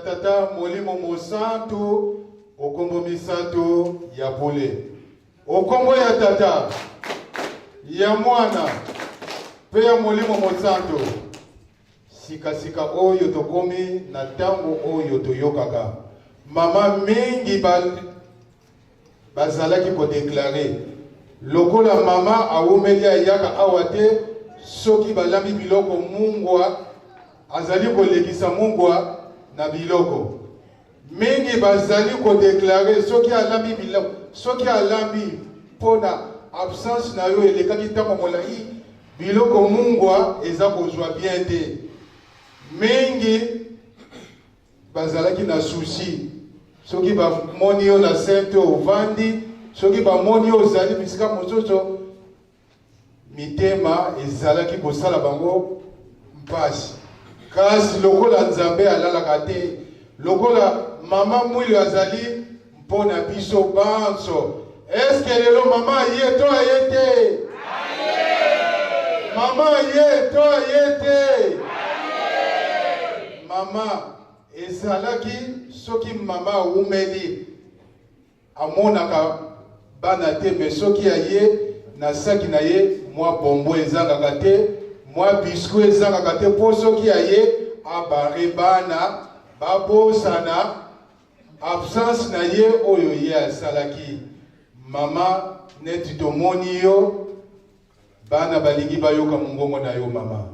tata molimo mosantu okombo misantu ya pole okombo ya tata ya mwana pe ya molimo mosantu sika oyo tokomi na tango oyo toyokaka mama mingi bazalaki kodeklare lokola mama awumeli ayaka awa te soki balambi biloko mungwa azali kolekisa mungwa na biloko mingi bazali kodeklare soki alambi biloko soki alambi mpona absence na yo elekaki ntango molai biloko mungwa eza kozwa bien te mingi bazalaki na susi soki bamoni yo na sente ovandi soki bamoni yo ozali bisika mosusu mitema ezalaki kosala bango mpasi kasi lokola nzambe alalaka te lokola mama mwili azali mpona biso banso eske lelo mama ye to aye te mama ye to aye te mama ezalaki soki mama awumeli amonaka bana te me soki aye na saki na ye mwa bombo ezangaka te mwa biskuit ezangaka te mpo soki aye abare bana babosana absence na ye oyo ye asalaki mama neti tomoni yo bana balingi bayoka mongongo na yo mama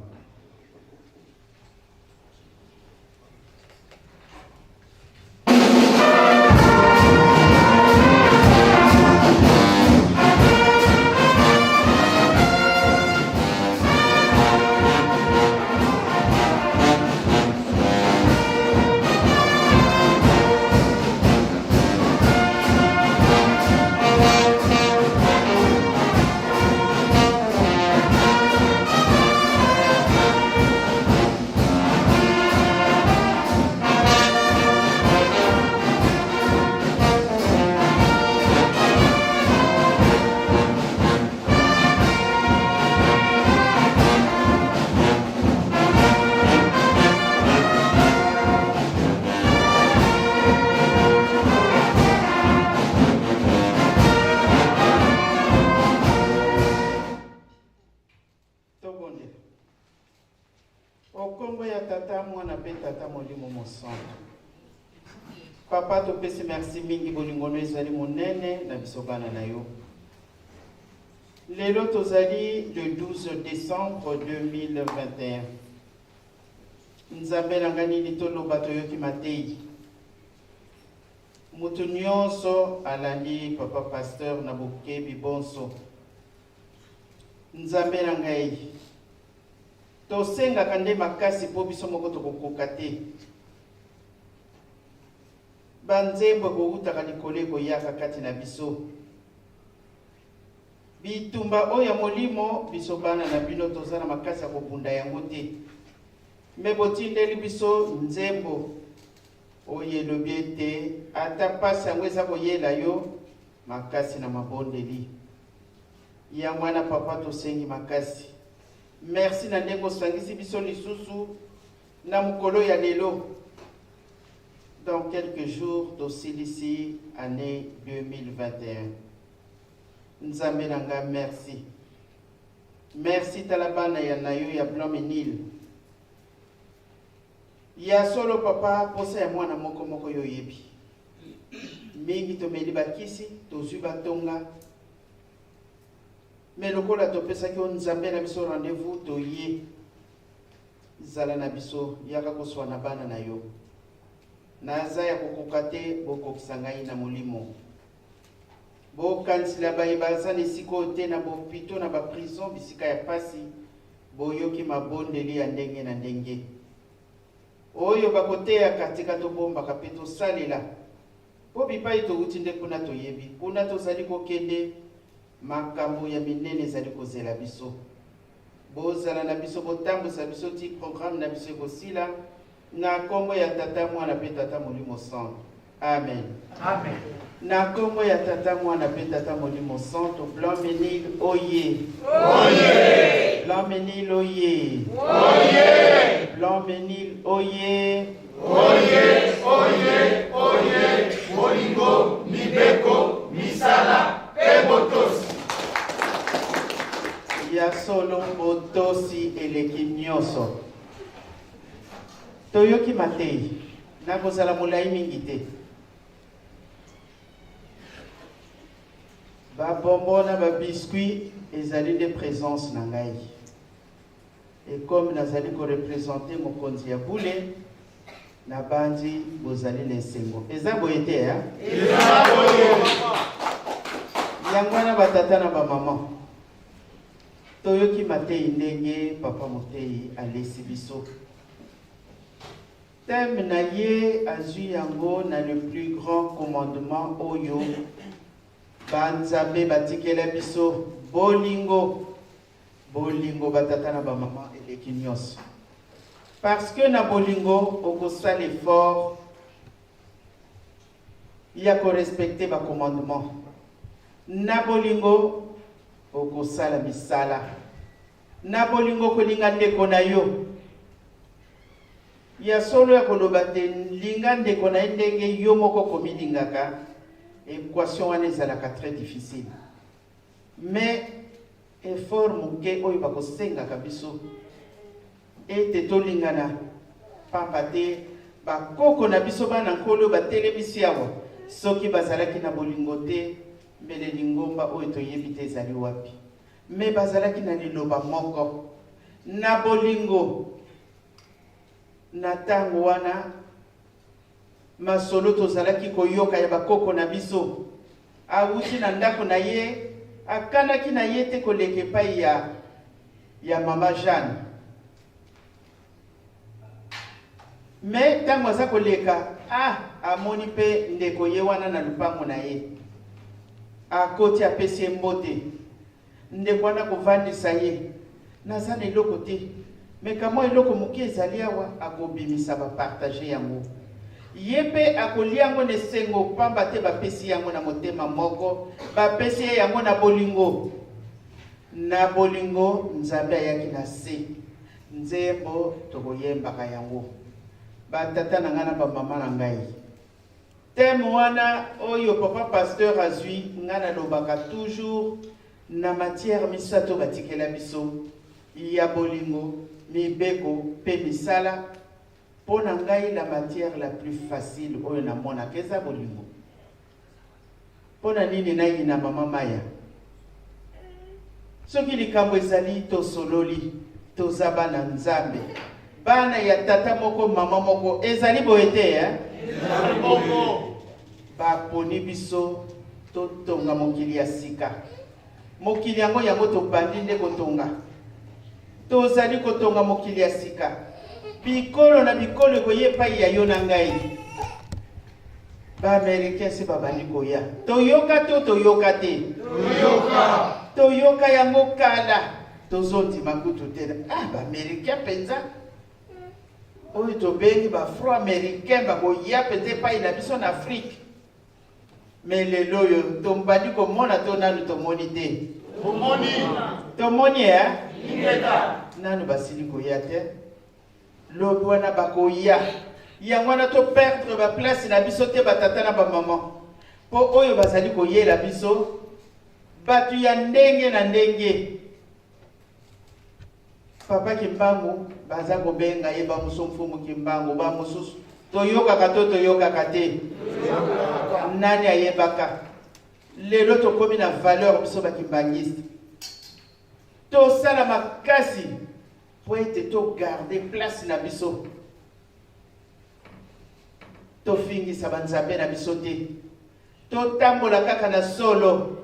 Papa topesi merci mingi bolingono ezali monene na bisokana na yo. Lelo tozali le 12 décembre 2021. Nzambe nangani litoloba toyoki matei. Mutu nyonso alandi papa pasteur na bokebi bonso. Nzambe nangai. Tosenga kande makasi po biso moko tokokoka te. Banzembo koutaka likole koyaka kati na biso. Bitumba oya molimo biso bana na bino tozana makasi ya kobunda yango te. Me botindeli biso nzembo oye lobiete ata pasi yango eza koyela yo makasi na mabondeli. Ya mwana papa tosengi makasi. Merci na ndeko sangisi biso lisusu na mukolo ya lelo. Dans quelques jours d'ici année 2021. Nzambe nanga merci. Merci talabana ya nayo ya Blanc-Ménil. Ya solo papa posa ya mwana moko moko yo yebi. Mingi tomeli bakisi tozwi batonga. Mais lokola topesa ki nzambe na biso rendez-vous toye. Zala na biso yaka koswa na bana na yo. Naza ya kokokate bokokisa ngai na molimo. Bokansila bayebaza nesiko te na bopito na baprison bisika ya pasi boyoki mabondeli ya ndenge na ndenge. Oyo bakoteya katika tobomba kapeto salela. Po bipai touti nde kuna toyebi. Kuna tozali kokende makambo ya minene zali kozela biso. Bozala na biso botambusa biso ti programme na biso kosila. Na kombo ya tata mwana pe tata molimo santo. Amen. Amen. Na kombo ya tata mwana pe tata molimo santo. Blanc-Ménil oye. Oye. Blanc-Ménil oye. Oye. Blanc-Ménil oye. Oye, oye, oye, bolingo, mibeko, misala, ebotosi. Ya solo botosi eleki nyonso. Toyoki matei, nakozala molai mingi te. Ba bonbon na ba biscuit ezali de présence na ngai. Et comme nazali ko représenter mokonzi ya bule na bandi bozali lesengo. Eza boye te ya? Eza boye. Yango na batata na ba maman. Toyoki matei ndenge papa motei alesi biso. Thème na ye azui yango na le plus grand commandement oyo banzambe batikela biso bolingo bolingo batata na ba maman eleki nyonso. Parce que na bolingo okosala l'effort ya ko respecter ba commandement. Na bolingo okosala misala. Na bolingo kolinga ndeko na yo. Ya solo ya koloba te linga ndeko na ndenge yo moko komilingaka. Équation wana ezalaka très difficile. Mais effort moke oyo bakosengaka biso ete tolingana pamba te bakoko na biso bana nkolo batelemisi awa soki bazalaki na bolingo te mbele lingomba oyo toyebi te ezali wapi. Mais bazalaki na liloba moko na bolingo na ntango wana masolo tozalaki koyoka ya bakoko na biso awuti na ndako na ye akanaki na ye te koleka epai ya mama Jeanne. Mais ntango aza koleka amoni mpe ndeko ye wana na lupango na ye akoti apesi ye mbote ndeko wana kovandisa ye naza na eloko te me kamwa eloko moke ezali awa akobimisa bapartage yango ye mpe akolia yango na esengo pamba te bapesi yango na motema moko bapesi ye yango na bolingo. Na bolingo nzambe ayaki na se nzembo tokoyembaka yango batata na ngai na bamama na ngai. Thème wana oyo papa pasteur azwi ngai nalobaka toujours na matière misato batikela biso ya bolingo mibeko pe misala. Pour ngai la matière la plus facile oyo na mona keza bolingo. Pour nini na ina mama Maya. Soki likambo ezali to sololi to zabana nzambe. Bana ya tata moko mama moko ezali boete ya. Ezali moko. Ba poni biso to tonga mokili ya sika. Mokili yango yango to bandi nde kotonga. To zali kotonga mokili ya sika. Bikolo na bikolo koye pai ya yo na ngai. Ba Américain se babandi koya. Toyoka to toyoka te. Toyoka. Toyoka yango kala. Tozonti makutu te. Ba Américain penza. Oyo to bengi ba Afro-Américain ba koya pete pai na biso na Afrique. Mais lelo yo tombandi ko mona to nanu to moni te. Tomoni. Tomoni ya? Ingeta. Nanu basili koya te. Lobi wana bakoya yango wana to perdre ba place na biso te batata na ba maman po oyo bazali koyela biso batu ya ndenge na ndenge. Papa Kimbangu baza kobenga ye ba musomfumu Kimbangu ba mususu toyoka to toyoka te nani ayebaka lelo tokomi na valeur biso ba kimbangiste to sala makasi pour être to garder place na biso to fingi sabanzabe na biso te to tambola kaka na solo.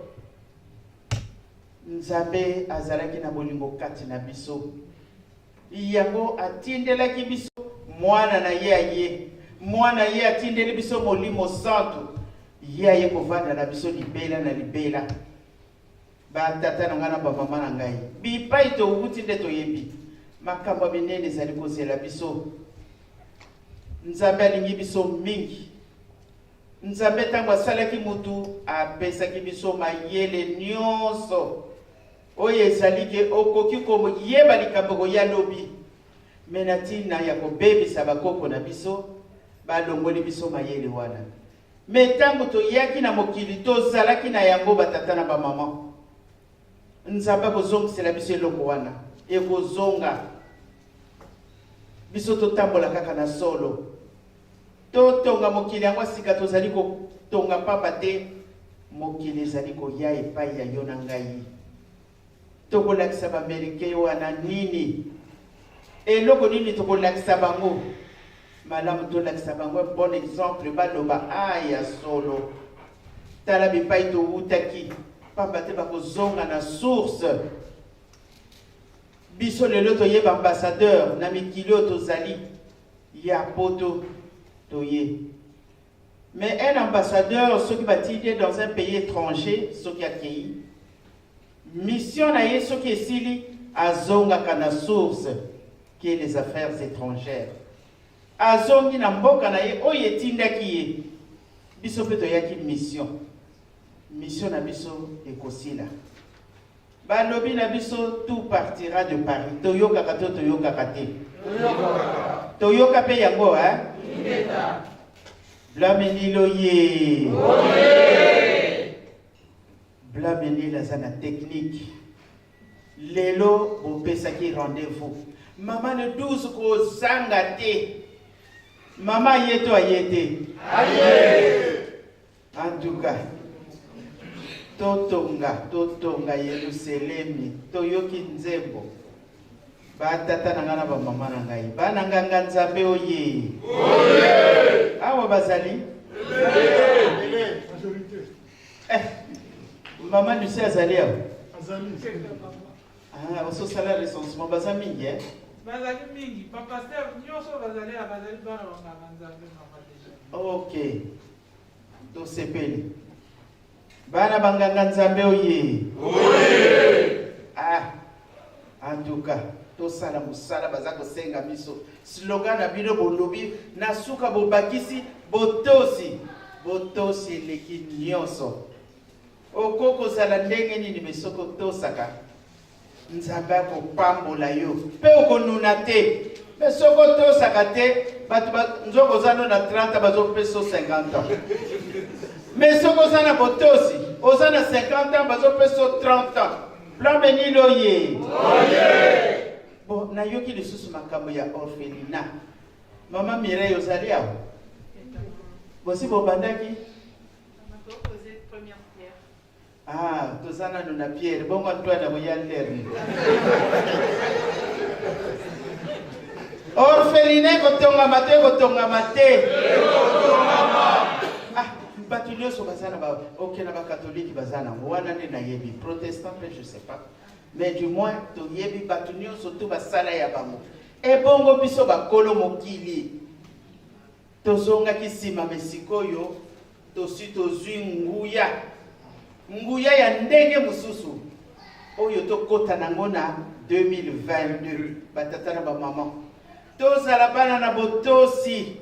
Nzambe azalaki na bolingo kati na biso yango atindelaki biso mwana na ye aye mwana ye atindeli biso molimo santo ye aye kovanda na biso libela na libela. Batata na ngai na bamama na ngai bipai touti nde toyebi makambo minene ezali kozela biso. Nzambe alingi biso mingi. Nzambe ntango asalaki mutu apesaki biso mayele nyonso oyo ezali ke okoki koyeba likambo koya lobi me na ntina ya kobebisa bakoko na biso balongoli biso mayele wana. Mais tango toyaki na mokili tozalaki na yango batata na bamama. Nzamba kozongisela biso eloko wana. Ekozonga. Biso totambola kaka na solo. Totonga mokili yango sika tozali kotonga papa te. Mokili ezali koya epai ya yo na ngai. Tokolakisa b'Amerike wana nini? Eloko nini tokolakisa bango? Malamu tolakisa bango un bon exemple baloba aya solo. Tala bipai to utaki. Pamba te bakozonga na source. Biso lelo toyeba ambassadeur na mikili tozali ya poto toye. Mais un ambassadeur, ceux qui bâtit dans un pays étranger, ceux qui accueillent, mission na ye, ceux qui esili azonga kana source qui est les affaires étrangères. Azongi na mboka na ye oyetinda ki ye. Biso peto yaki mission. Mission na biso ekosila. Balobi na biso tout partira de Paris. Toyoka kato toyoka kate. Toyoka pe yango hein? Blamenilo ye. Blamenilo zana technique. Lelo bopesaki rendez-vous. Maman le 12 ko zangate. Maman yeto ayete. Aye. En tout cas, totonga Yerusalemi, toyoki nzembo. Batata nangana ba mama na ngai. Bana nganga nzambe oye. Oye. Awa bazali. Maman du sait azali awa. Azali. Ah, oso sala recensement bazali mingi hein. Bazali mingi, pa pasteur nyoso bazali bana nganga nzambe mama déjà. OK. To sepeli. Bana banganga nzambe oye. Oye. Ah. En tout cas, to sala musala bazako senga miso. Slogan na bino bolobi na suka bobakisi botosi. Botosi leki nyonso. Okoko sala ndenge nini mesoko tosaka. Nzambe ko pambola yo. Pe okonuna te. Mesoko tosaka te, batu nzoko zano na 30 bazo peso 50 ans. Mesoko zana botosi, ozana 50 ans bazo peso 30 ans. Blamenilo ye. Oye. Bon, na yoki lisusu makambo ya orphelinat. Mama Mireille ozali awo. Bosi bobandaki? On a posé première pierre. Ah, tozana nuna Pierre. Bongo toi na boya lerni. Orphelinat kotonga mate. Ah, batu nyoso bazana ba OK na ba catholique bazana. Wana ne na yebi protestant je sais pas. Mais du moins to yebi batu nyoso to basala ya bango. E bongo biso bakolo mokili. Tozonga kisima mesikoyo tosi tozwi nguya ya ndenge mususu. Oyo tokota nango na 2022 batata na ba mama. Tozala bana na botosi.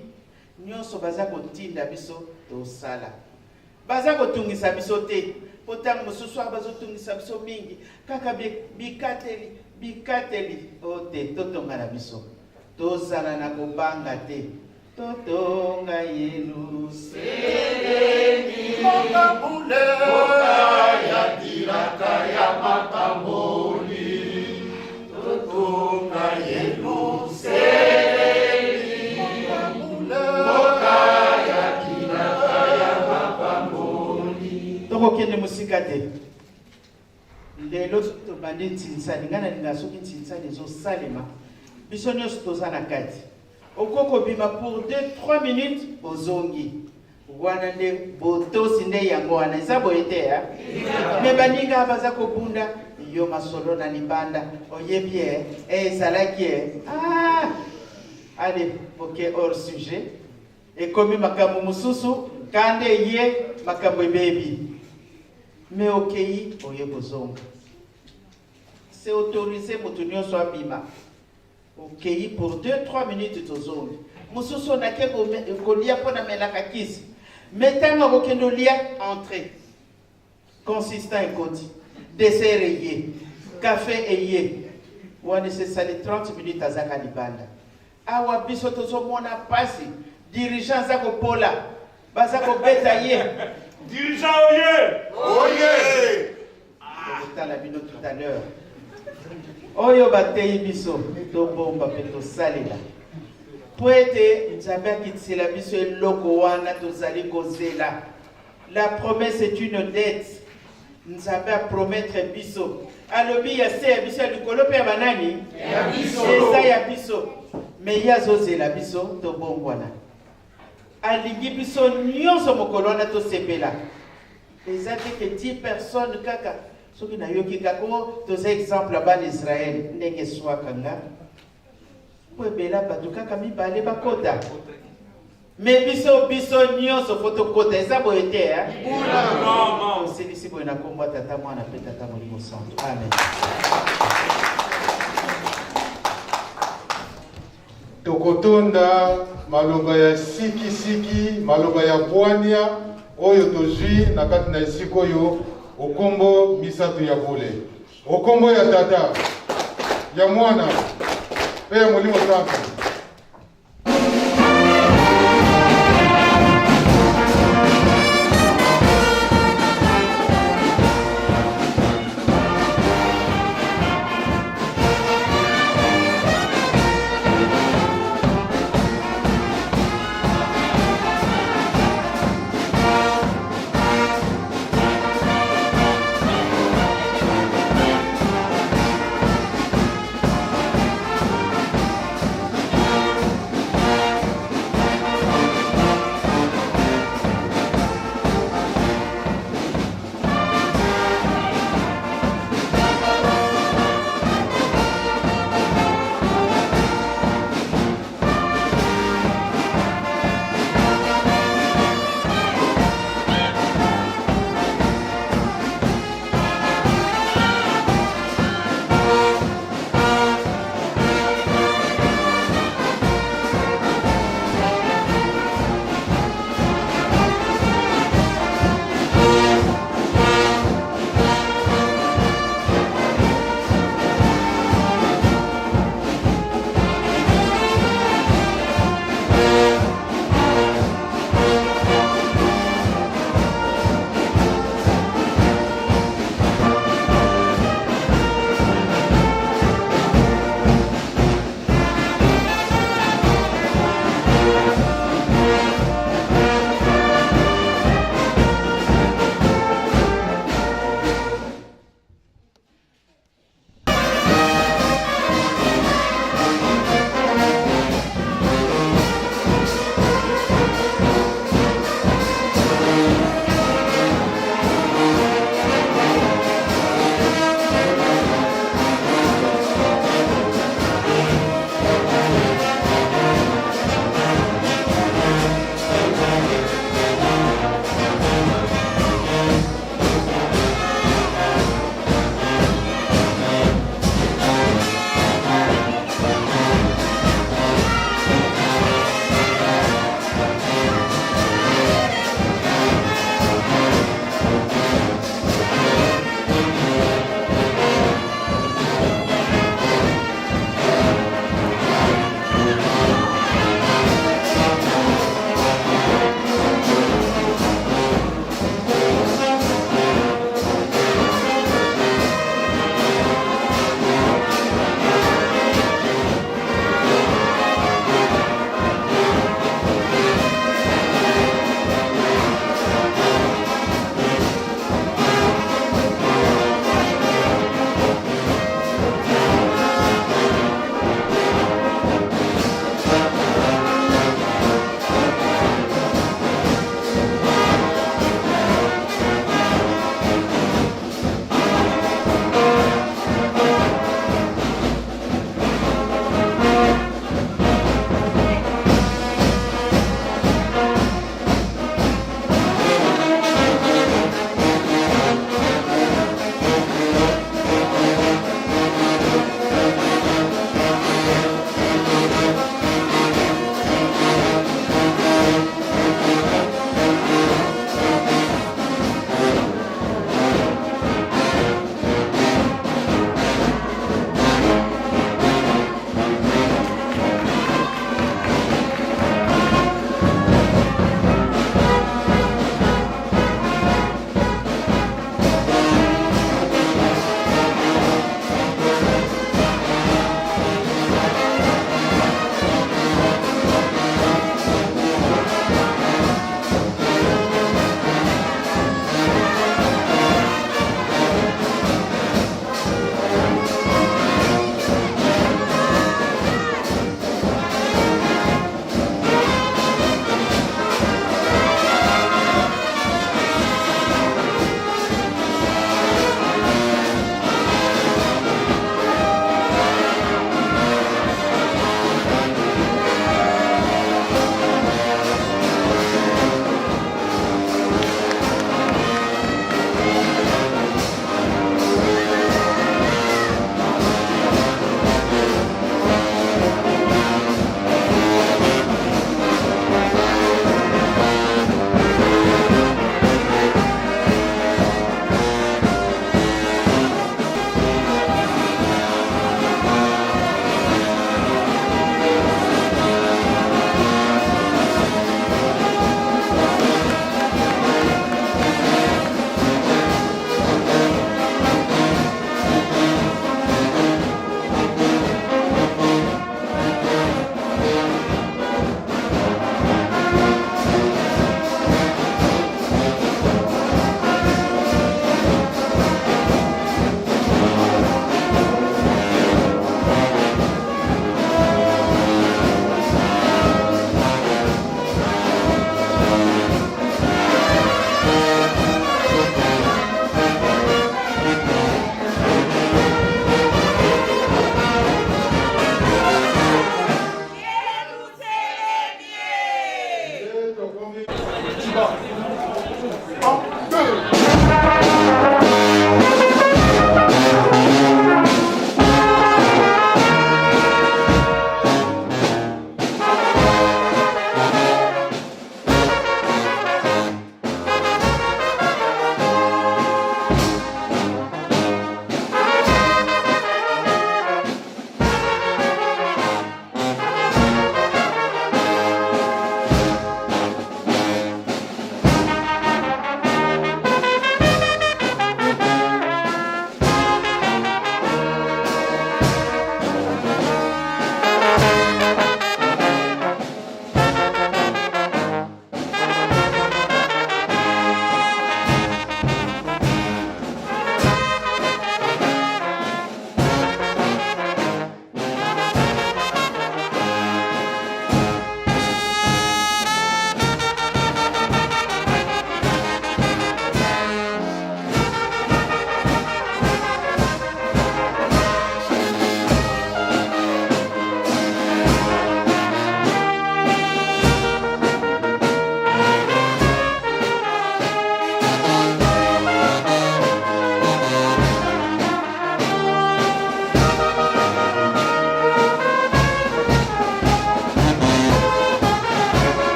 Nyonso baza kotinda biso tosala. Baza kotungisa biso te. Potang mususu bazo tungisa biso mingi. Kaka bikateli. Ote totonga na biso. Tozala na kobanga te. Totonga Yerusalemi. Moka bule. Moka ya tiraka ya makamboli. Totonga Yerusalemi. Toko kende musika te. Lelo to bande ntinsani ngana lingasoki ntinsani zo salema. Biso nyonso tozana kati. Okoko bima pour 2-3 minutes ozongi. Wana nde botosi nde yango wana eza boyete ya. Me baninga baza kobunda yo masolo na libanda oyebi ezalaki ah. Allez, OK hors sujet. Et comme makambo mususu kande ye makambo baby. Mais OK oye bozonga. C'est autorisé mutunyo so abima. OK pour 2-3 minutes tozonga. Mususu na ke ko lia pona melaka kisi. Metanga ko kendo lia entrée. Consistant et koti. Dessert ye. Café ye. Wane se sali 30 minutes azaka libanda. Awa biso tozomona pasi dirigeant aza kopola baza kobeta ye Dirigeant Oye! tala bino tout à l'heure oyo bateyi biso tobomba mpe tosalela po ete nzambe akitisela biso eloko wana tozali kozela. La promesse est une dette. Nzambe a promettre biso alobi ya se ya biso ya likolo mpe ya banani eza ya biso me ye azozela biso tobongwana alingi biso nyonso mokolo wana tosepela eza te ke 10 personnes kaka soki nayoki kaka toza exemple ya bana Israel ndenge swaka nga po ebela bato kaka mibale bakota me biso nyonso fo tokota eza boye te oselisi boye na kombo ya tata mwana mpe tata molimo santo amen. tokotonda maloba ya siki maloba ya bwania oyo tozwi na kati na esika oyo okombo misato ya bole okombo ya tata ya mwana mpe ya molimo santo.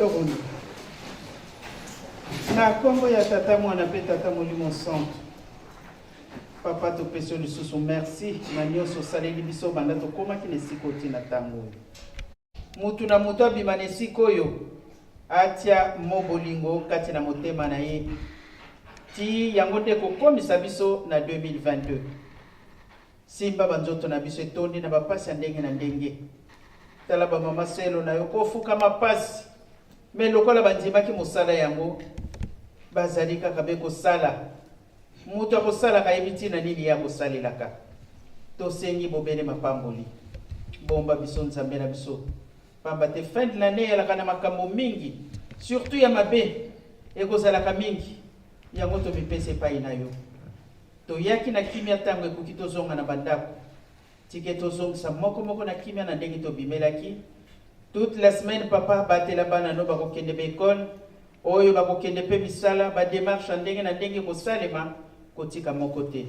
Tokondo. Na kombo ya tata mwana pe tata molimo santo. Papa to peso lisusu merci na nyonso saleli biso banda tokomaki na esika otina ntango oyo. Mutu na mutu abima na esika oyo atia mo bolingo kati na motema na ye ti yango nde kokomisa biso na 2022. Simba banzoto na biso etondi na bapasi ya ndenge na ndenge. Tala ba mama selo na yo kofuka mapasi me lokola bandimaki mosala yango bazali kaka be kosala mutu akosala kayebi ntina nini ya kosalelaka. Tosengi bobele mapamboli bomba biso nzambe na biso pamba te fin de l'année yalaka na makambo mingi surtout ya mabe ekozalaka mingi yango tomipesa epai na yo. Toyaki na kimia ntango ekoki tozonga na bandako tike tozongisa moko na kimia na ndenge tobimelaki. Toute la semaine papa batela bana no bakokende ba école oyo bakokende pe misala ba démarche ndenge na ndenge kosalema kotika moko te.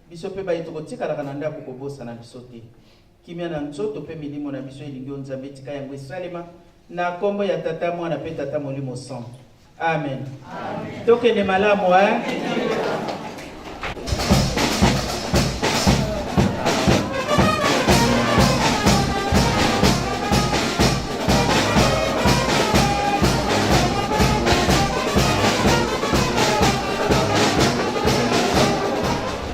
Biso pe baito kotika na ndako kobosa na biso te. Kimia na nzoto pe milimo na biso elingi nzambe tika yango esalema na kombo ya tata mwana pe tata molimo santo. Amen. Tokende malamu